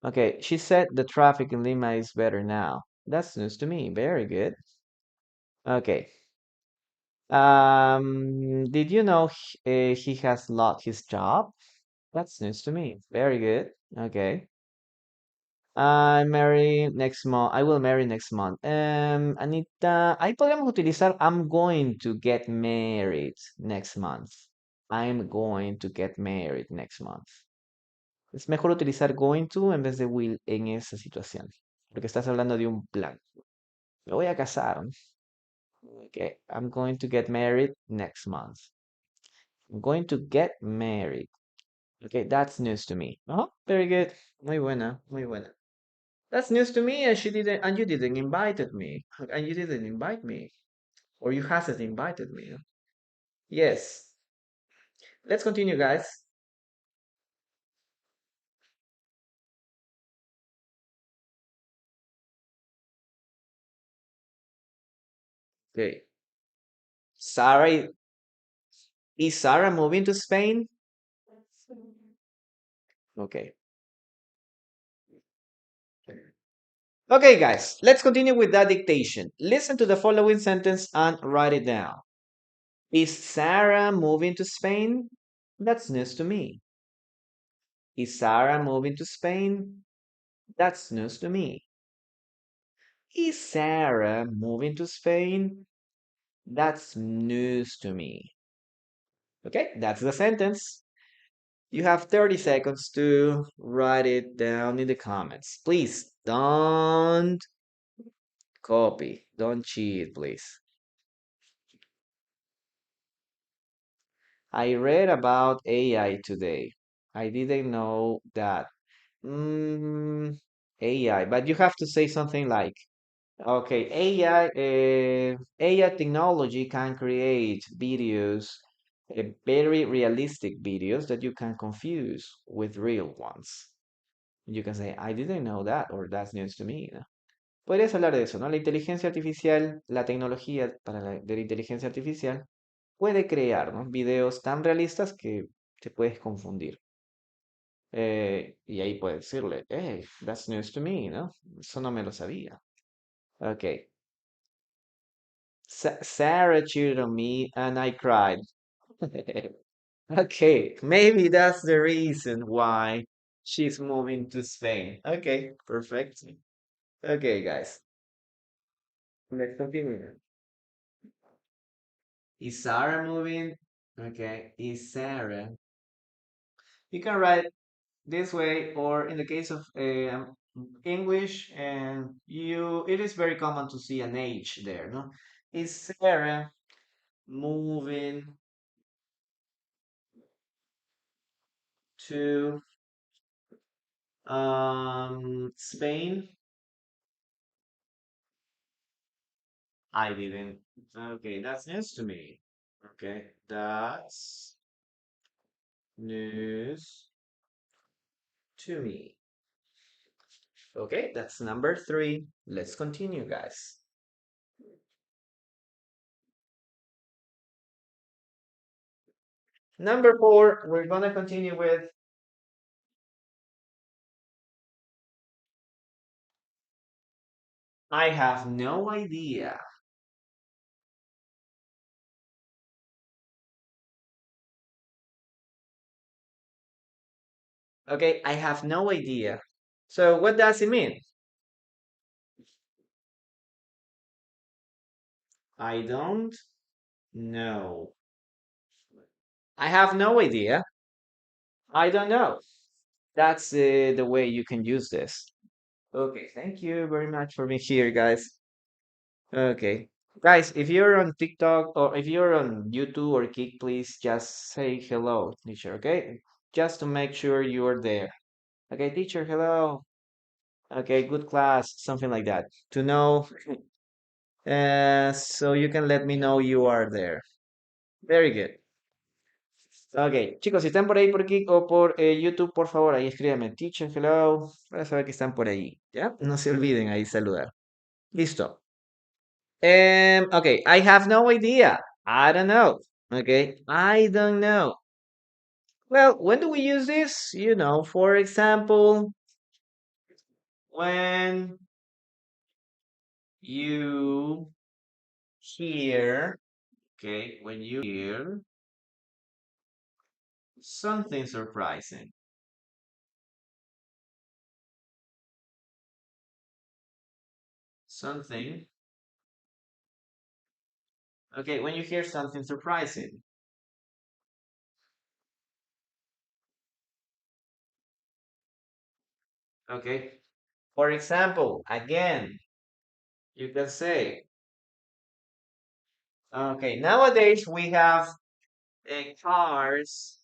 Okay, she said the traffic in Lima is better now. That's news to me. Very good. Okay. Did you know he has lost his job? That's news to me. Very good. Okay. I marry next month. I will marry next month. Anita, ahí podemos utilizar I'm going to get married next month. I'm going to get married next month. Es mejor utilizar going to en vez de will en esa situación, porque estás hablando de un plan. Me voy a casar. Okay, I'm going to get married next month. I'm going to get married. Okay, that's news to me. Very good. Muy buena, muy buena. That's news to me, and you didn't invited me, and you didn't invite me, or you hasn't invited me. Yes. Let's continue, guys. Okay. Sarah, is Sarah moving to Spain? Okay. Okay, guys, let's continue with that dictation. Listen to the following sentence and write it down. Is Sarah moving to Spain? That's news to me. Is Sarah moving to Spain? That's news to me. Is Sarah moving to Spain? That's news to me. Okay, that's the sentence. You have 30 seconds to write it down in the comments. Please don't copy, don't cheat, please. I read about AI today. I didn't know that. AI, but you have to say something like, okay, AI technology can create videos, very realistic videos that you can confuse with real ones. You can say, I didn't know that, or that's news to me, ¿no? Podrías hablar de eso, ¿no? La inteligencia artificial, la tecnología de la inteligencia artificial puede crear, ¿no? Videos tan realistas que te puedes confundir. Y ahí puedes decirle, hey, that's news to me, ¿no? Eso no me lo sabía. Okay. Sarah cheated on me and I cried. Okay, maybe that's the reason why she's moving to Spain. Okay, perfect. Okay, guys, let's continue. Is Sarah moving? Okay, is Sarah? You can write this way, or in the case of English, and it is very common to see an H there, no? Is Sarah moving to Spain? I didn't. Okay, that's news to me. Okay, that's news to me. Okay, that's number 3. Let's continue, guys. Number 4, we're gonna continue with I have no idea. Okay, I have no idea. So what does it mean? I don't know. I have no idea. I don't know. That's the way you can use this. Okay, thank you very much for being here, guys. Okay. Guys, if you're on TikTok or if you're on YouTube or Kik, please just say hello, teacher, okay? Just to make sure you're there. Okay, teacher, hello. Okay, good class, something like that. To know, so you can let me know you are there. Very good. Ok, chicos, si están por ahí por aquí o por YouTube, por favor, ahí escríbanme teacher, hello, para saber que están por ahí, ¿ya? No se olviden ahí saludar. Listo. Okay, I have no idea. I don't know. Okay, I don't know. Well, when do we use this? For example, when you hear, okay, when you hear something surprising, something, okay, when you hear something surprising, okay. For example, again, you can say, okay, nowadays we have cars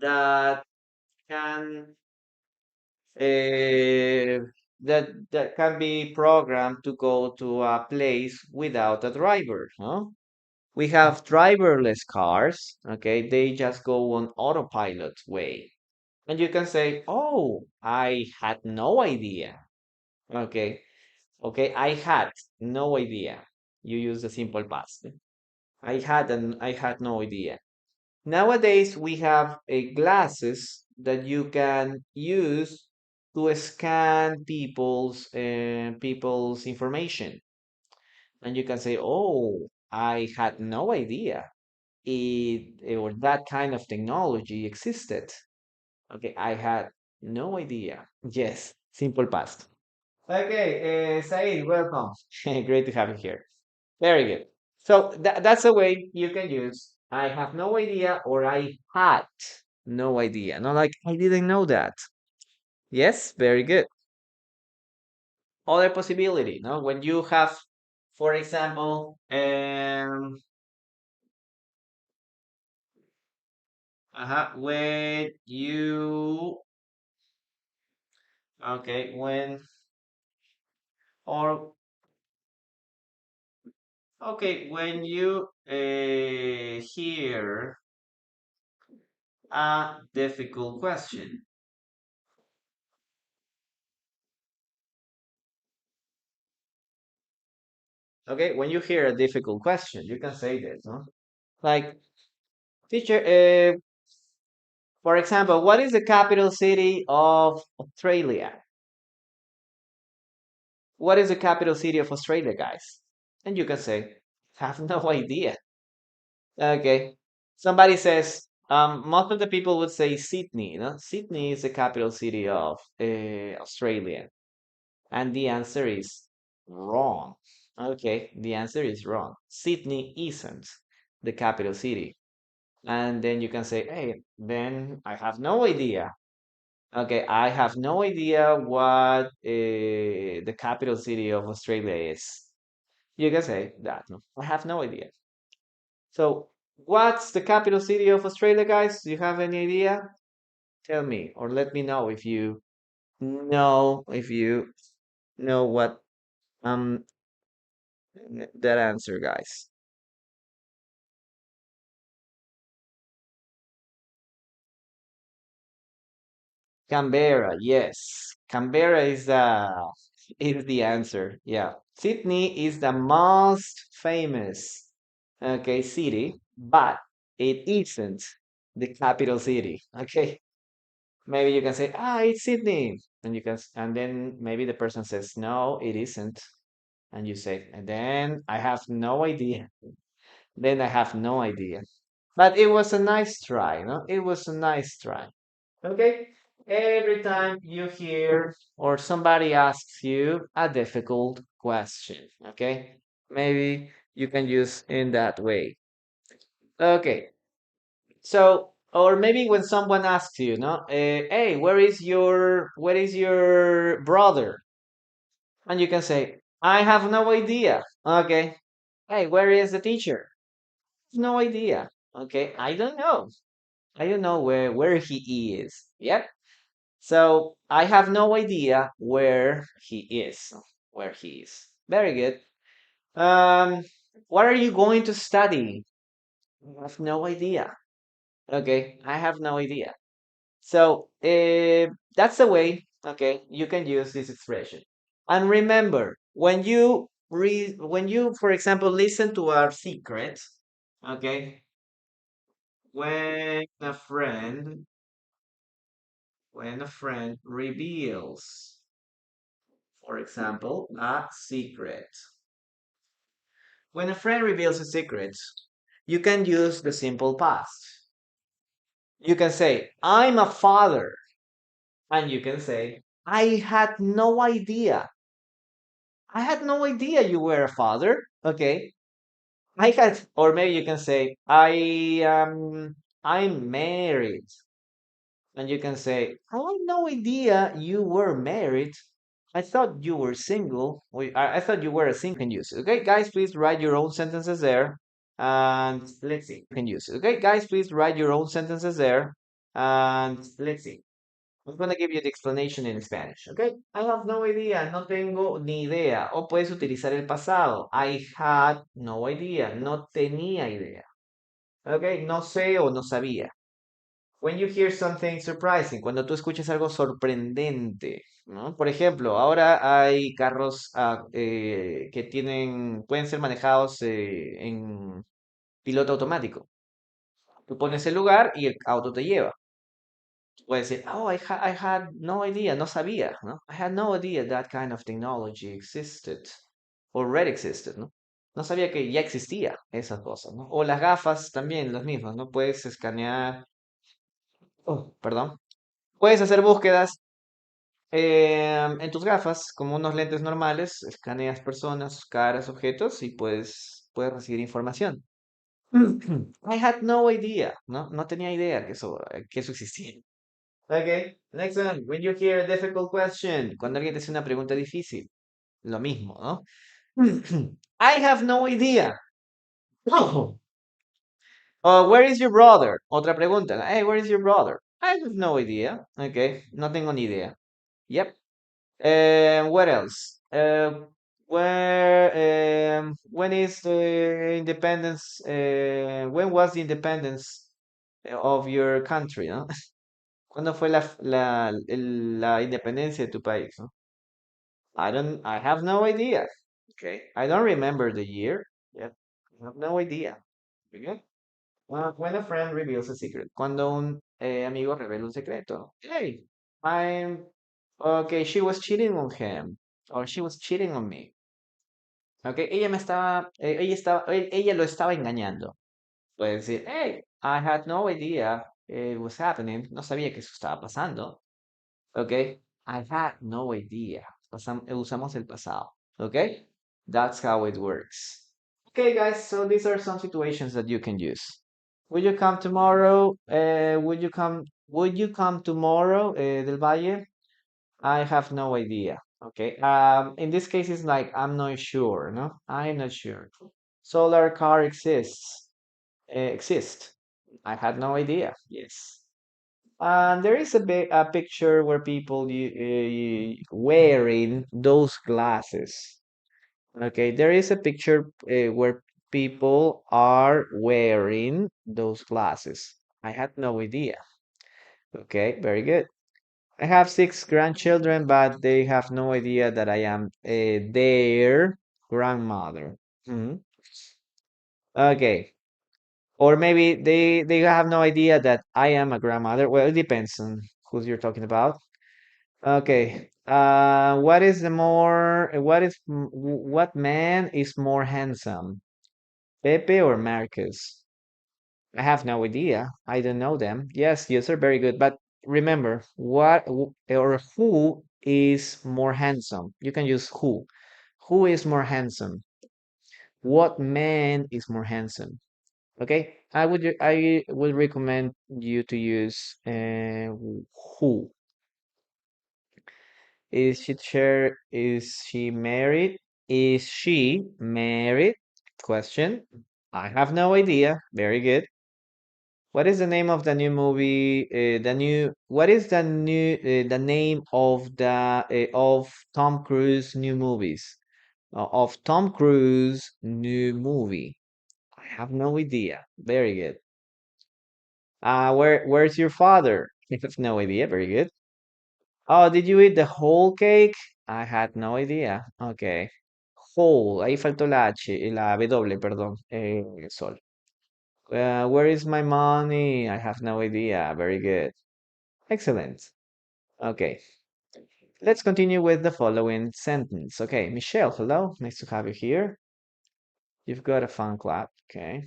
can uh, that can be programmed to go to a place without a driver, huh? We have driverless cars, okay? They just go on autopilot way. And you can say, "Oh, I had no idea." Okay. Okay, I had no idea. You use the simple past. I had no idea. Nowadays, we have a glasses that you can use to scan people's information, and you can say, "Oh, I had no idea or that kind of technology existed." Okay, I had no idea. Yes, simple past. Okay, Said, welcome. Great to have you here. Very good. So that's a way you can use I have no idea or I had no idea. Not like I didn't know that. Yes, very good. Other possibility, no? When you have, for example, when you, okay, or, when you hear a difficult question. Okay, when you hear a difficult question, you can say this, no? Like, teacher, for example, what is the capital city of Australia? What is the capital city of Australia, guys? And you can say, have no idea. Okay. Somebody says, most of the people would say Sydney, no? Sydney is the capital city of Australia. And the answer is wrong. Okay, the answer is wrong. Sydney isn't the capital city. And then you can say, hey, then I have no idea. Okay, I have no idea what the capital city of Australia is. You can say that. No, I have no idea. So, what's the capital city of Australia, guys? Do you have any idea? Tell me or let me know if you know what um that answer, guys. Canberra, yes. Canberra is the answer. Yeah. Sydney is the most famous city, but it isn't the capital city. Okay. Maybe you can say, it's Sydney. And then maybe the person says, no, it isn't. And you say, and then I have no idea. Then I have no idea. But it was a nice try, no? It was a nice try. Okay? Every time you hear or somebody asks you a difficult question, okay? Maybe you can use in that way. Okay. So, or maybe when someone asks you, no, hey, where is your brother? And you can say, I have no idea. Okay. Hey, where is the teacher? No idea. Okay. I don't know. I don't know where he is. Yep. So I have no idea where he is. Where he is. Very good. Um, what are you going to study? I have no idea. Okay, I have no idea. So that's the way, okay, you can use this expression. And remember, when you, for example, listen to our secret, okay, when a friend, when a friend reveals, for example, a secret. When a friend reveals a secret, you can use the simple past. You can say, I'm a father. And you can say, I had no idea. I had no idea you were a father. Okay. I had, or maybe you can say, I'm married. And you can say, I had no idea you were married. I thought you were single. I thought you were a single. Can use it. Okay, guys, please write your own sentences there. And let's see. Can use it. Okay, guys, please write your own sentences there. And let's see. I'm gonna give you the explanation in Spanish, okay? I have no idea, no tengo ni idea. O puedes utilizar el pasado. I had no idea, no tenía idea. Okay, no sé o no sabía. When you hear something surprising, cuando tú escuches algo sorprendente, ¿no? Por ejemplo, ahora hay carros que pueden ser manejados en piloto automático. Tú pones el lugar y el auto te lleva. Puede decir, oh, I had no idea, no sabía, ¿no? I had no idea that kind of technology existed, already existed, ¿no? No sabía que ya existía esa cosa, ¿no? O las gafas también, las mismas, ¿no? Puedes escanear, oh, perdón, puedes hacer búsquedas en tus gafas como unos lentes normales, escaneas personas, caras, objetos y puedes recibir información. I had no idea, ¿no? No tenía idea que eso existía. Okay, next one. When you hear a difficult question, cuando alguien te hace una pregunta difícil, lo mismo, ¿no? I have no idea. Oh. Where is your brother? Otra pregunta. Hey, where is your brother? I have no idea. Okay, no tengo ni idea. Yep. What else? When is the independence? When was the independence of your country, no? ¿Cuándo fue la independencia de tu país, no? I have no idea. Okay. I don't remember the year. Yeah. I have no idea. Okay. When a friend reveals a secret. Cuando un amigo revela un secreto. Hey, okay, she was cheating on him. Or she was cheating on me. Okay, ella lo estaba engañando. Puede decir, hey, I had no idea it was happening. No sabía que eso estaba pasando. Okay, I had no idea. Usamos el pasado. Okay, that's how it works. Okay, guys, so these are some situations that you can use. Will you come tomorrow? Would you come tomorrow, Del Valle? I have no idea. Okay. In this case, it's like I'm not sure. No, I'm not sure. Solar car exists. Exist. I had no idea. Yes. There is a picture where people wearing those glasses. Okay, there is a picture where people are wearing those glasses. I had no idea. Okay, very good. I have six grandchildren, but they have no idea that I am their grandmother. Mhm. Okay. Or maybe they have no idea that I am a grandmother. Well, it depends on who you're talking about. Okay. What man is more handsome? Pepe or Marcus? I have no idea. I don't know them. Yes, are very good. But remember, or who is more handsome? You can use who. Who is more handsome? What man is more handsome? Okay, I would recommend you to use who. Is she married? Is she married? Question. I have no idea. Very good. What is the name of the new movie? What is the name of Tom Cruise new movies? Of Tom Cruise new movie. I have no idea. Very good. Where's your father? I have no idea. Very good. Oh, did you eat the whole cake? I had no idea. Okay. Whole. Ahí faltó la H, la W, perdón. Sol. Where is my money? I have no idea. Very good. Excellent. Okay. Let's continue with the following sentence. Okay, Michelle, hello. Nice to have you here. You've got a fun clap. Okay.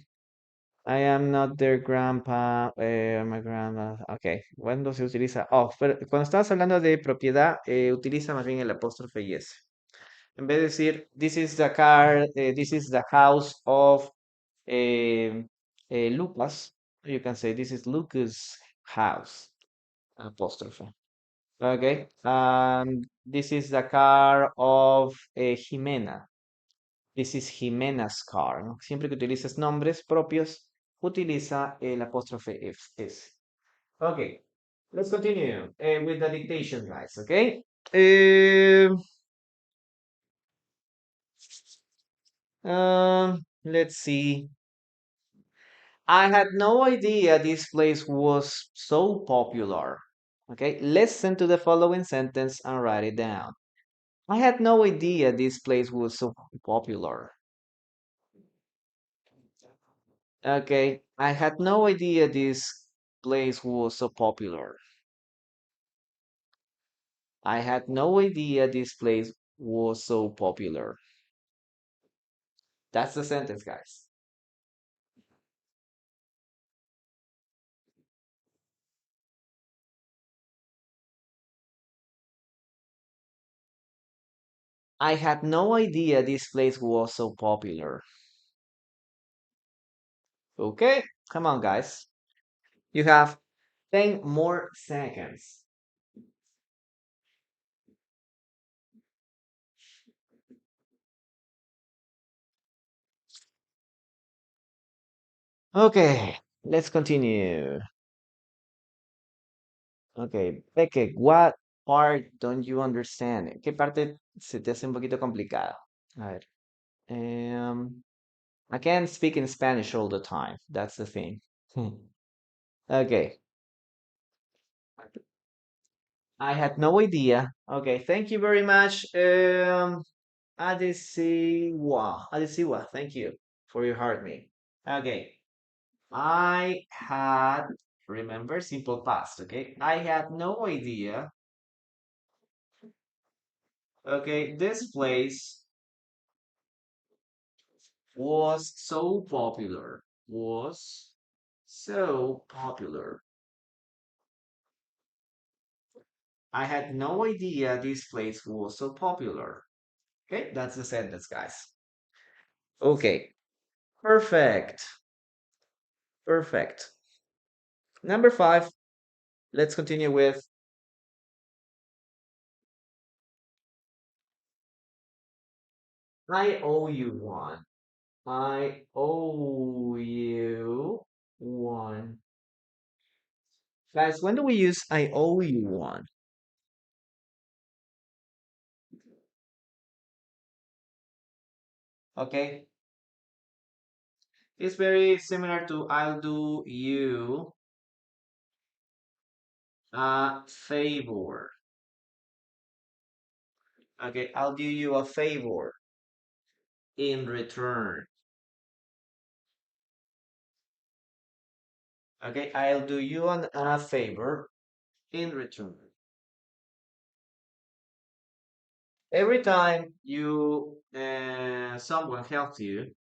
I am not their grandpa, my grandma. Ok, ¿cuándo se utiliza? Oh, pero cuando estás hablando de propiedad, utiliza más bien el apóstrofe y s. En vez de decir, this is the car, this is the house of Lucas, you can say, this is Lucas' house, apóstrofe. Okay, this is the car of Jimena. This is Jimena's car, ¿no? Siempre que utilices nombres propios, utiliza el apóstrofe s. Okay, let's continue with the dictation, guys. Okay. Let's see. I had no idea this place was so popular. Okay, listen to the following sentence and write it down. I had no idea this place was so popular. Okay, I had no idea this place was so popular. I had no idea this place was so popular. That's the sentence, guys. I had no idea this place was so popular. Okay, come on, guys. You have 10 more seconds. Okay, let's continue. Okay, Peque, what part don't you understand? ¿Qué parte se te hace un poquito complicada? A ver. I can't speak in Spanish all the time. That's the thing. Okay. I had no idea. Okay, thank you very much. Adesiwa, thank you for your heart me. Okay. I had, remember, simple past, okay? I had no idea. Okay, this place was so popular. Was so popular. I had no idea this place was so popular. Okay, that's the sentence, guys. Okay, perfect. Perfect. Number 5, let's continue with I owe you one. I owe you one. Guys, when do we use I owe you one? Okay, it's very similar to I'll do you a favor. Okay, I'll do you a favor in return. Okay, I'll do you a favor in return. Every time you someone helps you,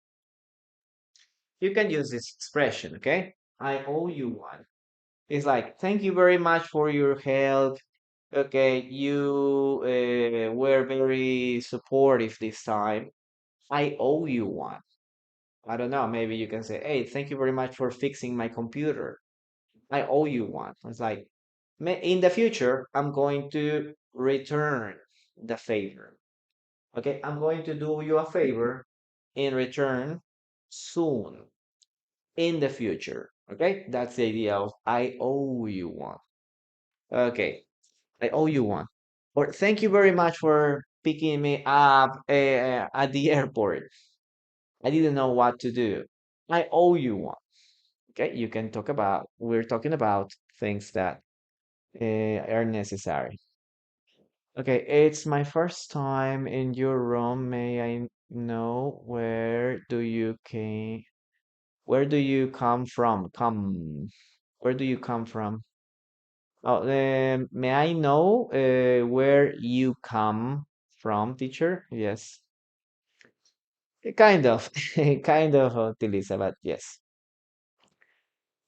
you can use this expression, okay? I owe you one. It's like, thank you very much for your help. Okay, you were very supportive this time. I owe you one. I don't know, maybe you can say, hey, thank you very much for fixing my computer. I owe you one. It's like, in the future, I'm going to return the favor. Okay, I'm going to do you a favor in return soon in the future. Okay, that's the idea of I owe you one. Okay, I owe you one. Or thank you very much for picking me up at the airport. I didn't know what to do. I owe you one. Okay, you can talk about, we're talking about things that are necessary. Okay, it's my first time in your room. May I know where do you come from? Where do you come from? Oh, may I know where you come from, teacher? Yes. Kind of, kind of utiliza, but yes.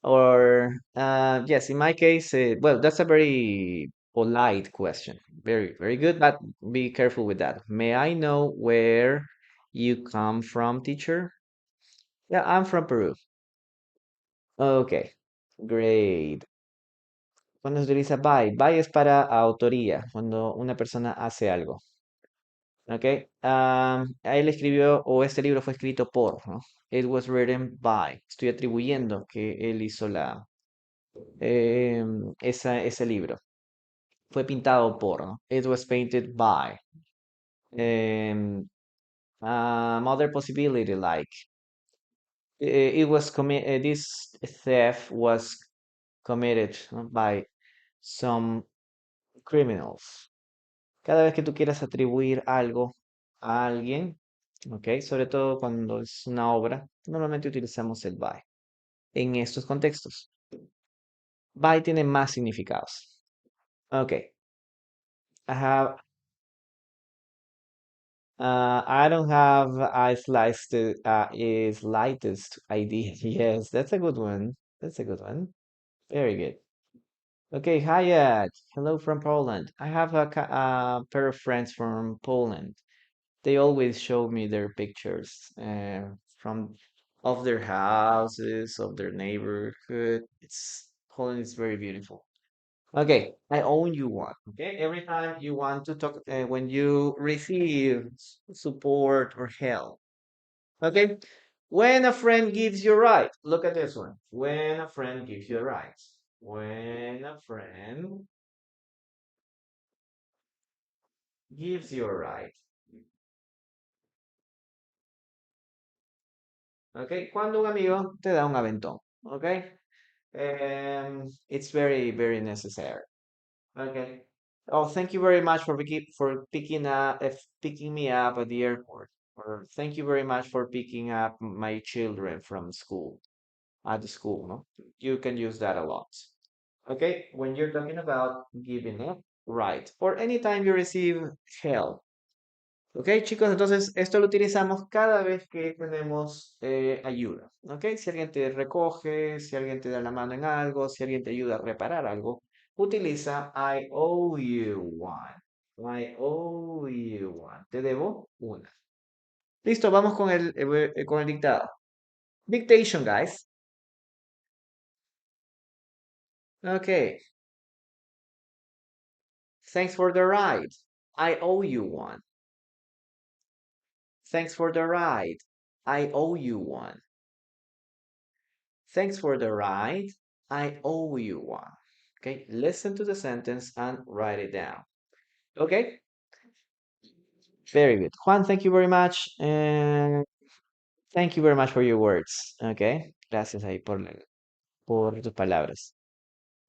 Or yes, in my case, well, that's a very polite question. Very, very good, but be careful with that. May I know where you come from, teacher? Yeah, I'm from Peru. Okay, great. Cuando se utiliza by, by es para autoría, cuando una persona hace algo. ¿Ok? A él escribió, o este libro fue escrito por, ¿no? It was written by. Estoy atribuyendo que él hizo ese libro. Fue pintado por, ¿no? It was painted by. Um, other possibility, like, it was this theft was committed, ¿no? By some criminals. Cada vez que tú quieras atribuir algo a alguien, ¿ok? Sobre todo cuando es una obra, normalmente utilizamos el by en estos contextos. By tiene más significados. Ok, I have, I don't have a slightest idea. Yes, that's a good one. That's a good one. Very good. Okay, Hyatt. Hello from Poland. I have a pair of friends from Poland. They always show me their pictures from of their houses, of their neighborhood. It's Poland is very beautiful. Okay, I own you one. Okay, every time you want to talk, when you receive support or help. Okay, when a friend gives you a ride, look at this one. When a friend gives you a ride. When a friend gives you a ride. Okay, cuando un amigo te da un aventón. Okay, it's very, very necessary. Okay. Oh, thank you very much for picking me up at the airport. Or thank you very much for picking up my children from school at the school, no? You can use that a lot. Okay, when you're talking about giving up, right? Or anytime you receive help. Ok, chicos, entonces esto lo utilizamos cada vez que tenemos ayuda. Ok, si alguien te recoge, si alguien te da la mano en algo, si alguien te ayuda a reparar algo, utiliza I owe you one. I owe you one. Te debo una. Listo, vamos con el dictado. Dictation, guys. Ok, thanks for the ride. I owe you one. Thanks for the ride. I owe you one. Thanks for the ride. I owe you one. Okay, listen to the sentence and write it down. Okay, very good. Juan, thank you very much. And thank you very much for your words. Okay, gracias ahí por tus palabras.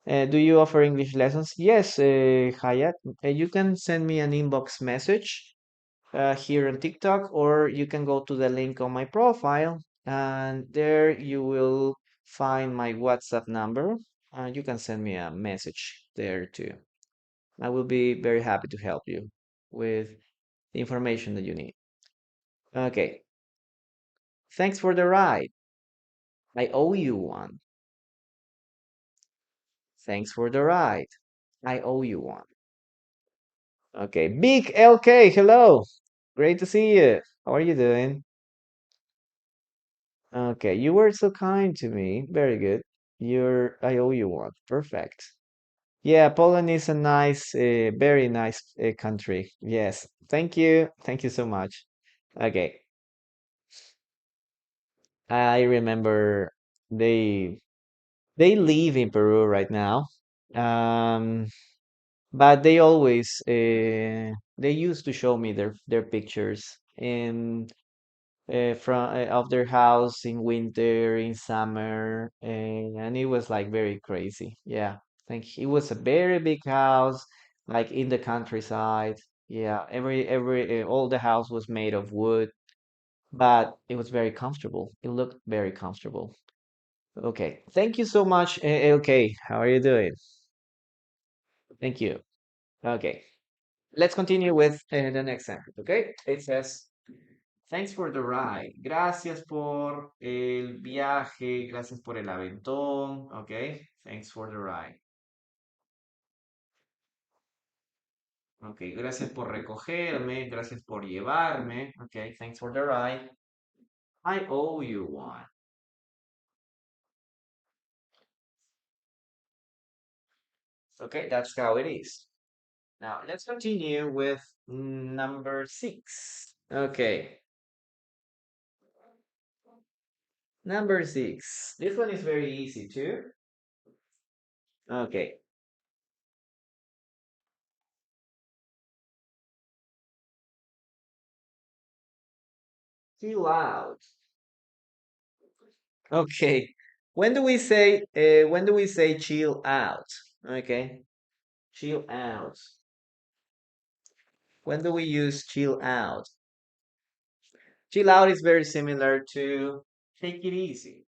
Do you offer English lessons? Yes, Hayat. You can send me an inbox message here on TikTok, or you can go to the link on my profile, and there you will find my WhatsApp number. You can send me a message there too. I will be very happy to help you with the information that you need. Okay, thanks for the ride. I owe you one. Thanks for the ride. I owe you one. Okay, Big LK, hello. Great to see you. How are you doing? Okay, you were so kind to me. Very good. I owe you one. Perfect. Yeah, Poland is a nice, very nice country. Yes. Thank you. Thank you so much. Okay. I remember they They live in Peru right now. Um, but they always they used to show me their pictures in from of their house in winter, in summer, and it was like very crazy. Yeah, think it was a very big house, like in the countryside. Yeah, every all the house was made of wood, but it was very comfortable. It looked very comfortable. Okay, thank you so much. Okay, how are you doing? Thank you. Okay, let's continue with the next sentence. Okay, it says. Thanks for the ride. Gracias por el viaje. Gracias por el aventón. Okay. Thanks for the ride. Okay. Gracias por recogerme. Gracias por llevarme. Okay. Thanks for the ride. I owe you one. Okay. That's how it is. Now let's continue with number six. Okay. Number six. This one is very easy too. Okay. Chill out. Okay. When do we say chill out? Okay. Chill out. When do we use chill out? Chill out is very similar to take it easy.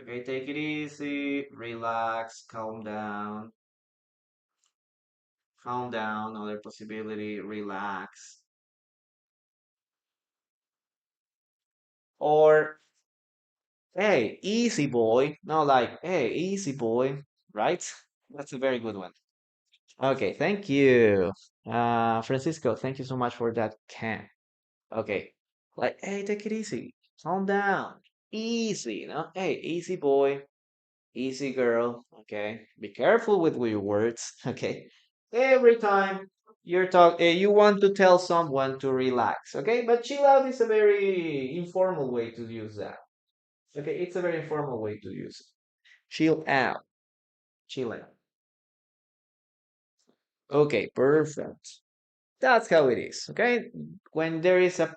Okay, take it easy, relax, calm down, other possibility, relax. Or hey, easy boy. No, like, hey, easy boy, right? That's a very good one. Okay, thank you. Francisco, thank you so much for that can. Okay. Like, hey, take it easy. Calm down. Easy, Hey, easy boy, easy girl. Okay. Be careful with your words. Okay. Every time you want to tell someone to relax. Okay. But chill out is a very informal way to use that. Okay. It's a very informal way to use it. Chill out. Chill out. Okay. Perfect. That's how it is, okay? When there is a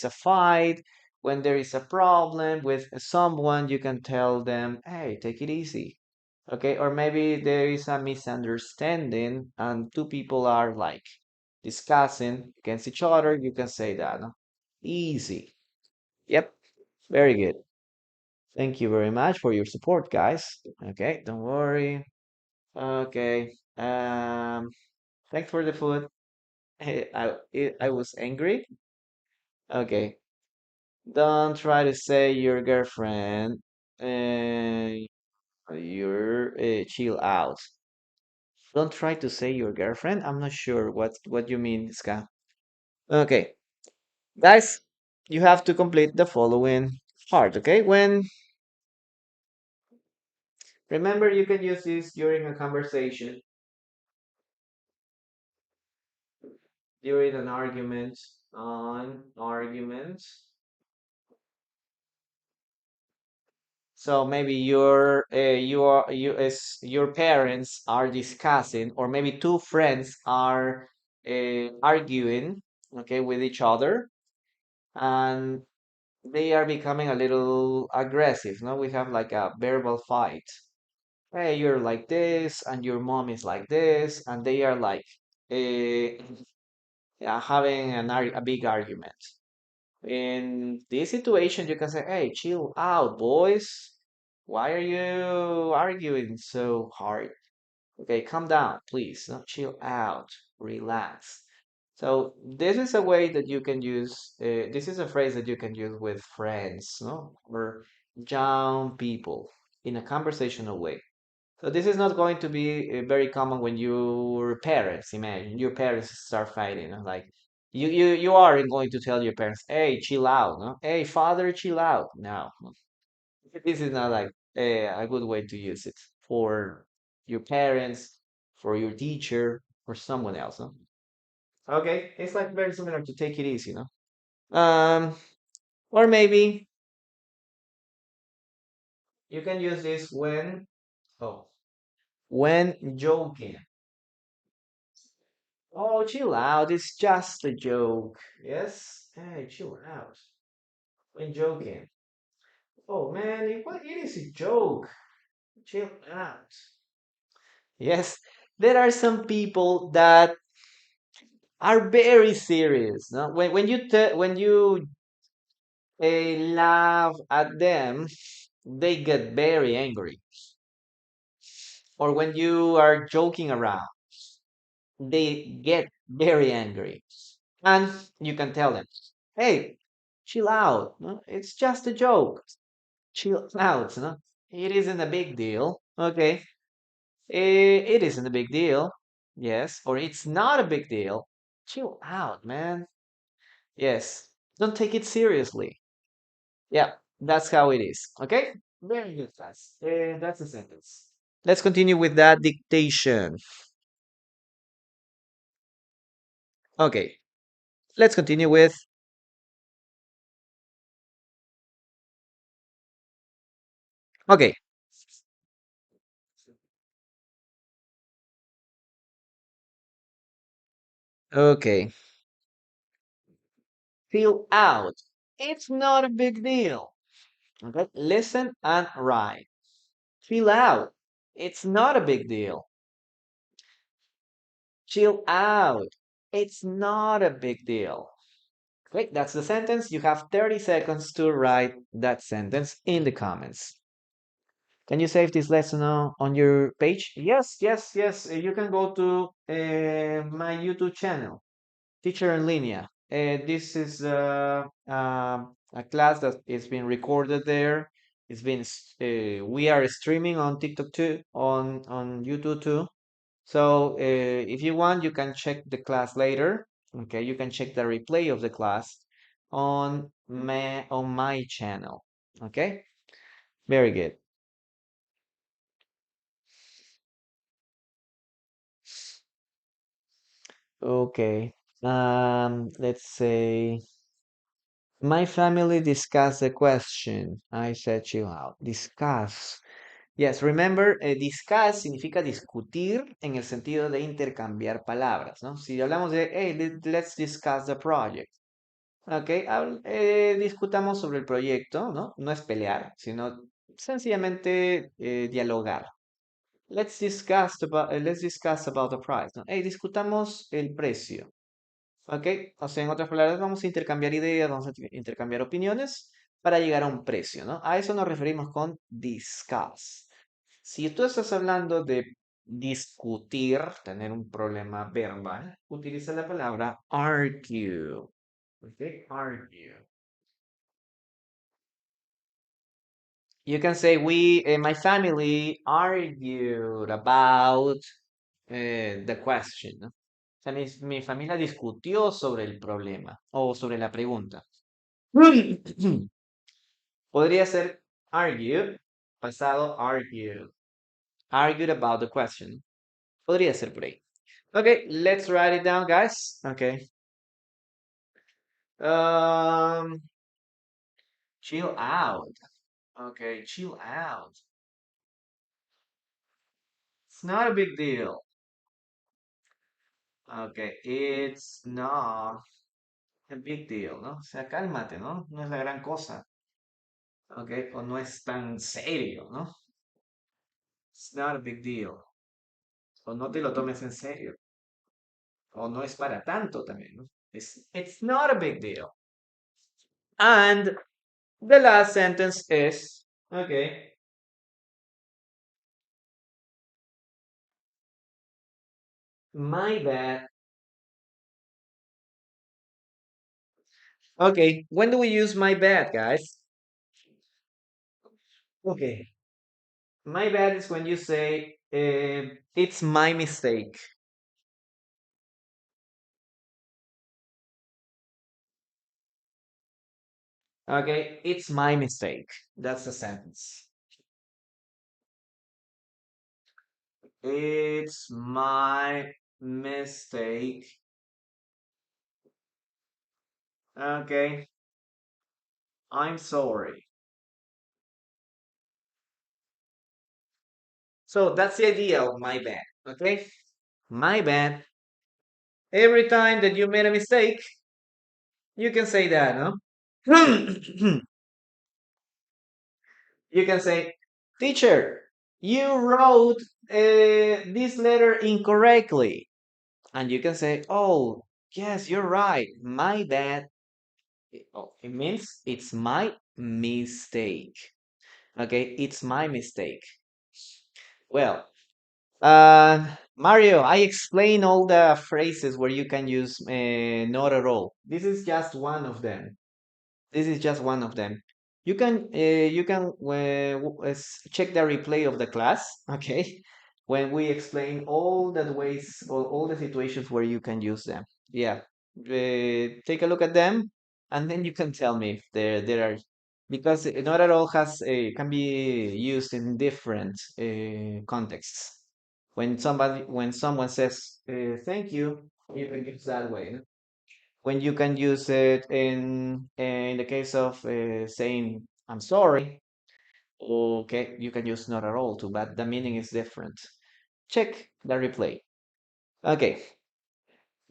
fight, when there is a problem with someone, you can tell them, "Hey, take it easy." Okay? Or maybe there is a misunderstanding and two people are like discussing against each other, you can say that, no? Easy. Yep. Very good. Thank you very much for your support, guys. Okay, don't worry. Okay. Thanks for the food. I was angry. Okay. Don't try to say your girlfriend. Uh, you're chill out. Don't try to say your girlfriend. I'm not sure what you mean, Ska. Okay, guys, you have to complete the following part. Okay, when remember you can use this during a conversation, during an argument, on arguments. So maybe you as your parents are discussing, or maybe two friends are arguing, okay, with each other, and they are becoming a little aggressive. No, we have like a verbal fight. Hey, you're like this, and your mom is like this, and they are like yeah, having a big argument. In this situation, you can say, "Hey, chill out, boys. Why are you arguing so hard? Okay, calm down, please. No, chill out, relax." So this is a way that you can use. This is a phrase that you can use with friends, no, or young people in a conversational way. So this is not going to be very common when your parents, imagine your parents start fighting, no? Like you aren't going to tell your parents, "Hey, chill out," no? "Hey, father, chill out." No, this is not like a good way to use it for your parents, for your teacher, for someone else, no? Okay, it's like very similar to take it easy, no? Um, or maybe. You can use this oh, when joking. Oh, chill out. It's just a joke. Yes? Hey, chill out. When joking. Oh man, it is a joke. Chill out. Yes, there are some people that are very serious. No? When you laugh at them, they get very angry. Or when you are joking around, they get very angry. And you can tell them, hey, chill out. No? It's just a joke. Chill out. No? It isn't a big deal. Okay. It isn't a big deal. Yes. Or it's not a big deal. Chill out, man. Yes. Don't take it seriously. Yeah. That's how it is. Okay. Very good, class. That's a sentence. Let's continue with that dictation. Okay. Let's continue with. Okay. Okay. Fill out. It's not a big deal. Okay. Listen and write. Fill out. It's not a big deal. Chill out. It's not a big deal. Okay, that's the sentence. You have 30 seconds to write that sentence in the comments. Can you save this lesson on your page? Yes, yes, yes. You can go to my YouTube channel, Teacher en Línea. This is a class that is being recorded there. We are streaming on TikTok too, on YouTube too. So if you want, you can check the class later. Okay, you can check the replay of the class on my channel. Okay, very good. Okay, let's say my family discussed the question. I said chill out. Discuss. Yes, remember, discuss significa discutir en el sentido de intercambiar palabras, ¿no? Si hablamos de, hey, let's discuss the project. Ok, discutamos sobre el proyecto, ¿no? No es pelear, sino sencillamente dialogar. Let's discuss about the price, ¿no? Hey, discutamos el precio. Ok, o sea, en otras palabras, vamos a intercambiar ideas, vamos a intercambiar opiniones para llegar a un precio, ¿no? A eso nos referimos con discuss. Si tú estás hablando de discutir, tener un problema verbal, utiliza la palabra argue. Ok, argue. You can say my family argued about the question, ¿no? O sea, mi familia discutió sobre el problema o sobre la pregunta. Podría ser argued, pasado argued. Argued about the question. Podría ser por ahí. Okay, let's write it down, guys. Okay. Um, chill out. Okay, chill out. It's not a big deal. Okay, it's not a big deal, ¿no? O sea, cálmate, ¿no? No es la gran cosa. Okay, o no es tan serio, ¿no? It's not a big deal. O no te lo tomes en serio. O no es para tanto también, ¿no? It's not a big deal. And the last sentence is, okay, my bad. Okay, when do we use my bad, guys? Okay, my bad is when you say, it's my mistake. Okay, it's my mistake. That's the sentence. It's my mistake. Okay, I'm sorry. So that's the idea of my bad. Okay? My bad. Every time that you made a mistake, you can say that, no? You can say, teacher, you wrote this letter incorrectly. And you can say, oh, yes, you're right. My bad. Oh, it means it's my mistake. Okay, it's my mistake. Well, Mario, I explained all the phrases where you can use not at all. This is just one of them. This is just one of them. You can check the replay of the class, okay? When we explain all the ways or all the situations where you can use them. Yeah, take a look at them, and then you can tell me if there are because not at all has can be used in different contexts. When someone says thank you can use that way. When you can use it in the case of saying I'm sorry, okay, you can use not at all too, but the meaning is different. Check the replay. Okay.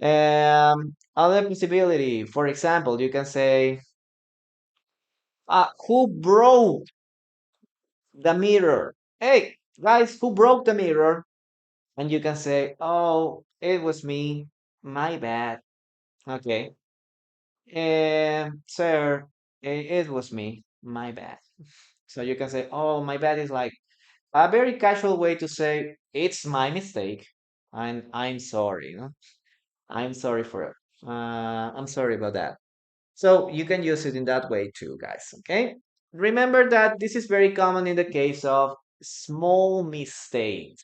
Other possibility, for example, you can say, who broke the mirror? Hey, guys, who broke the mirror? And you can say, oh, it was me, my bad. Okay. Sir, it was me, my bad. So you can say, oh, my bad is like a very casual way to say it's my mistake. I'm sorry. No? I'm sorry for it. I'm sorry about that. So you can use it in that way too, guys. Okay. Remember that this is very common in the case of small mistakes.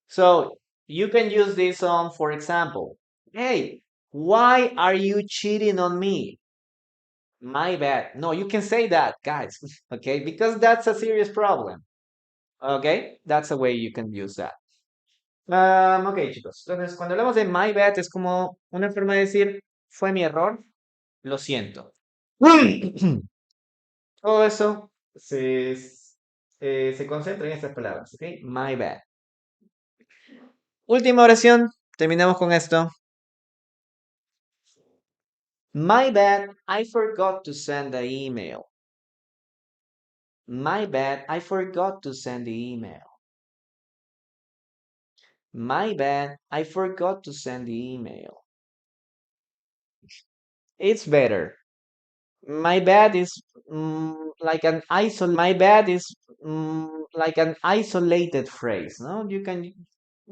So you can use this on, for example, hey, why are you cheating on me? My bad. No, you can say that, guys. Okay, because that's a serious problem. Okay, that's a way you can use that. Ok, chicos. Entonces, cuando hablamos de my bad, es como una forma de decir, fue mi error, lo siento. Todo eso se concentra en estas palabras, ¿ok? My bad. Última oración, terminamos con esto. My bad, I forgot to send the email. My bad, I forgot to send the email. My bad, I forgot to send the email. It's better. My bad is like an isolated phrase, no?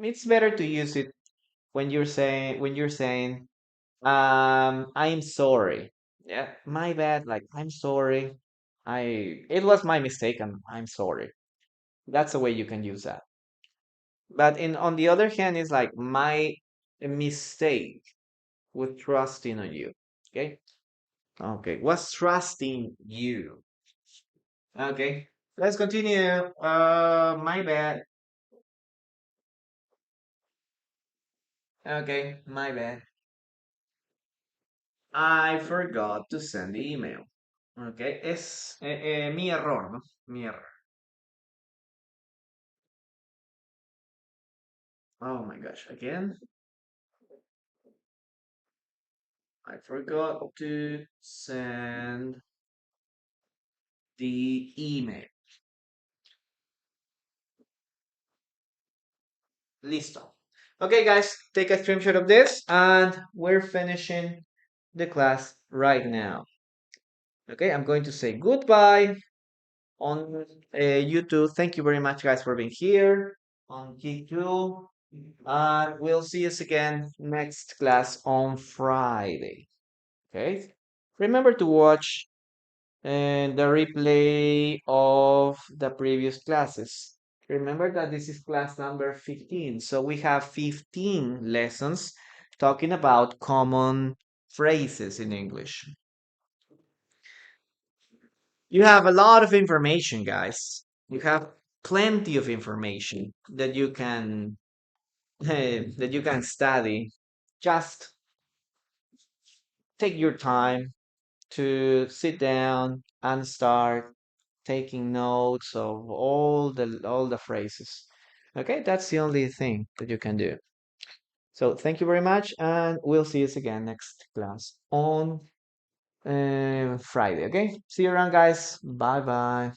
It's better to use it when you're saying I'm sorry. Yeah, my bad, like I'm sorry. It was my mistake and I'm sorry. That's the way you can use that. But in on the other hand, it's like my mistake with trusting on you. Okay? Okay. Was trusting you. Okay. Let's continue. My bad. Okay, my bad. I forgot to send the email. Okay, es mi error, ¿no? Mi error. Oh my gosh, again. I forgot to send the email. Listo. Okay, guys, take a screenshot of this, and we're finishing the class right now. Okay, I'm going to say goodbye on YouTube. Thank you very much, guys, for being here on YouTube. We'll see us again next class on Friday. Okay, remember to watch the replay of the previous classes. Remember that this is class number 15. So we have 15 lessons talking about common phrases in English. You have a lot of information, guys. You have plenty of information that you can study. Just take your time to sit down and start taking notes of all the phrases. Okay, that's the only thing that you can do. So thank you very much, and we'll see you again next class on Friday. Okay, see you around, guys. Bye bye.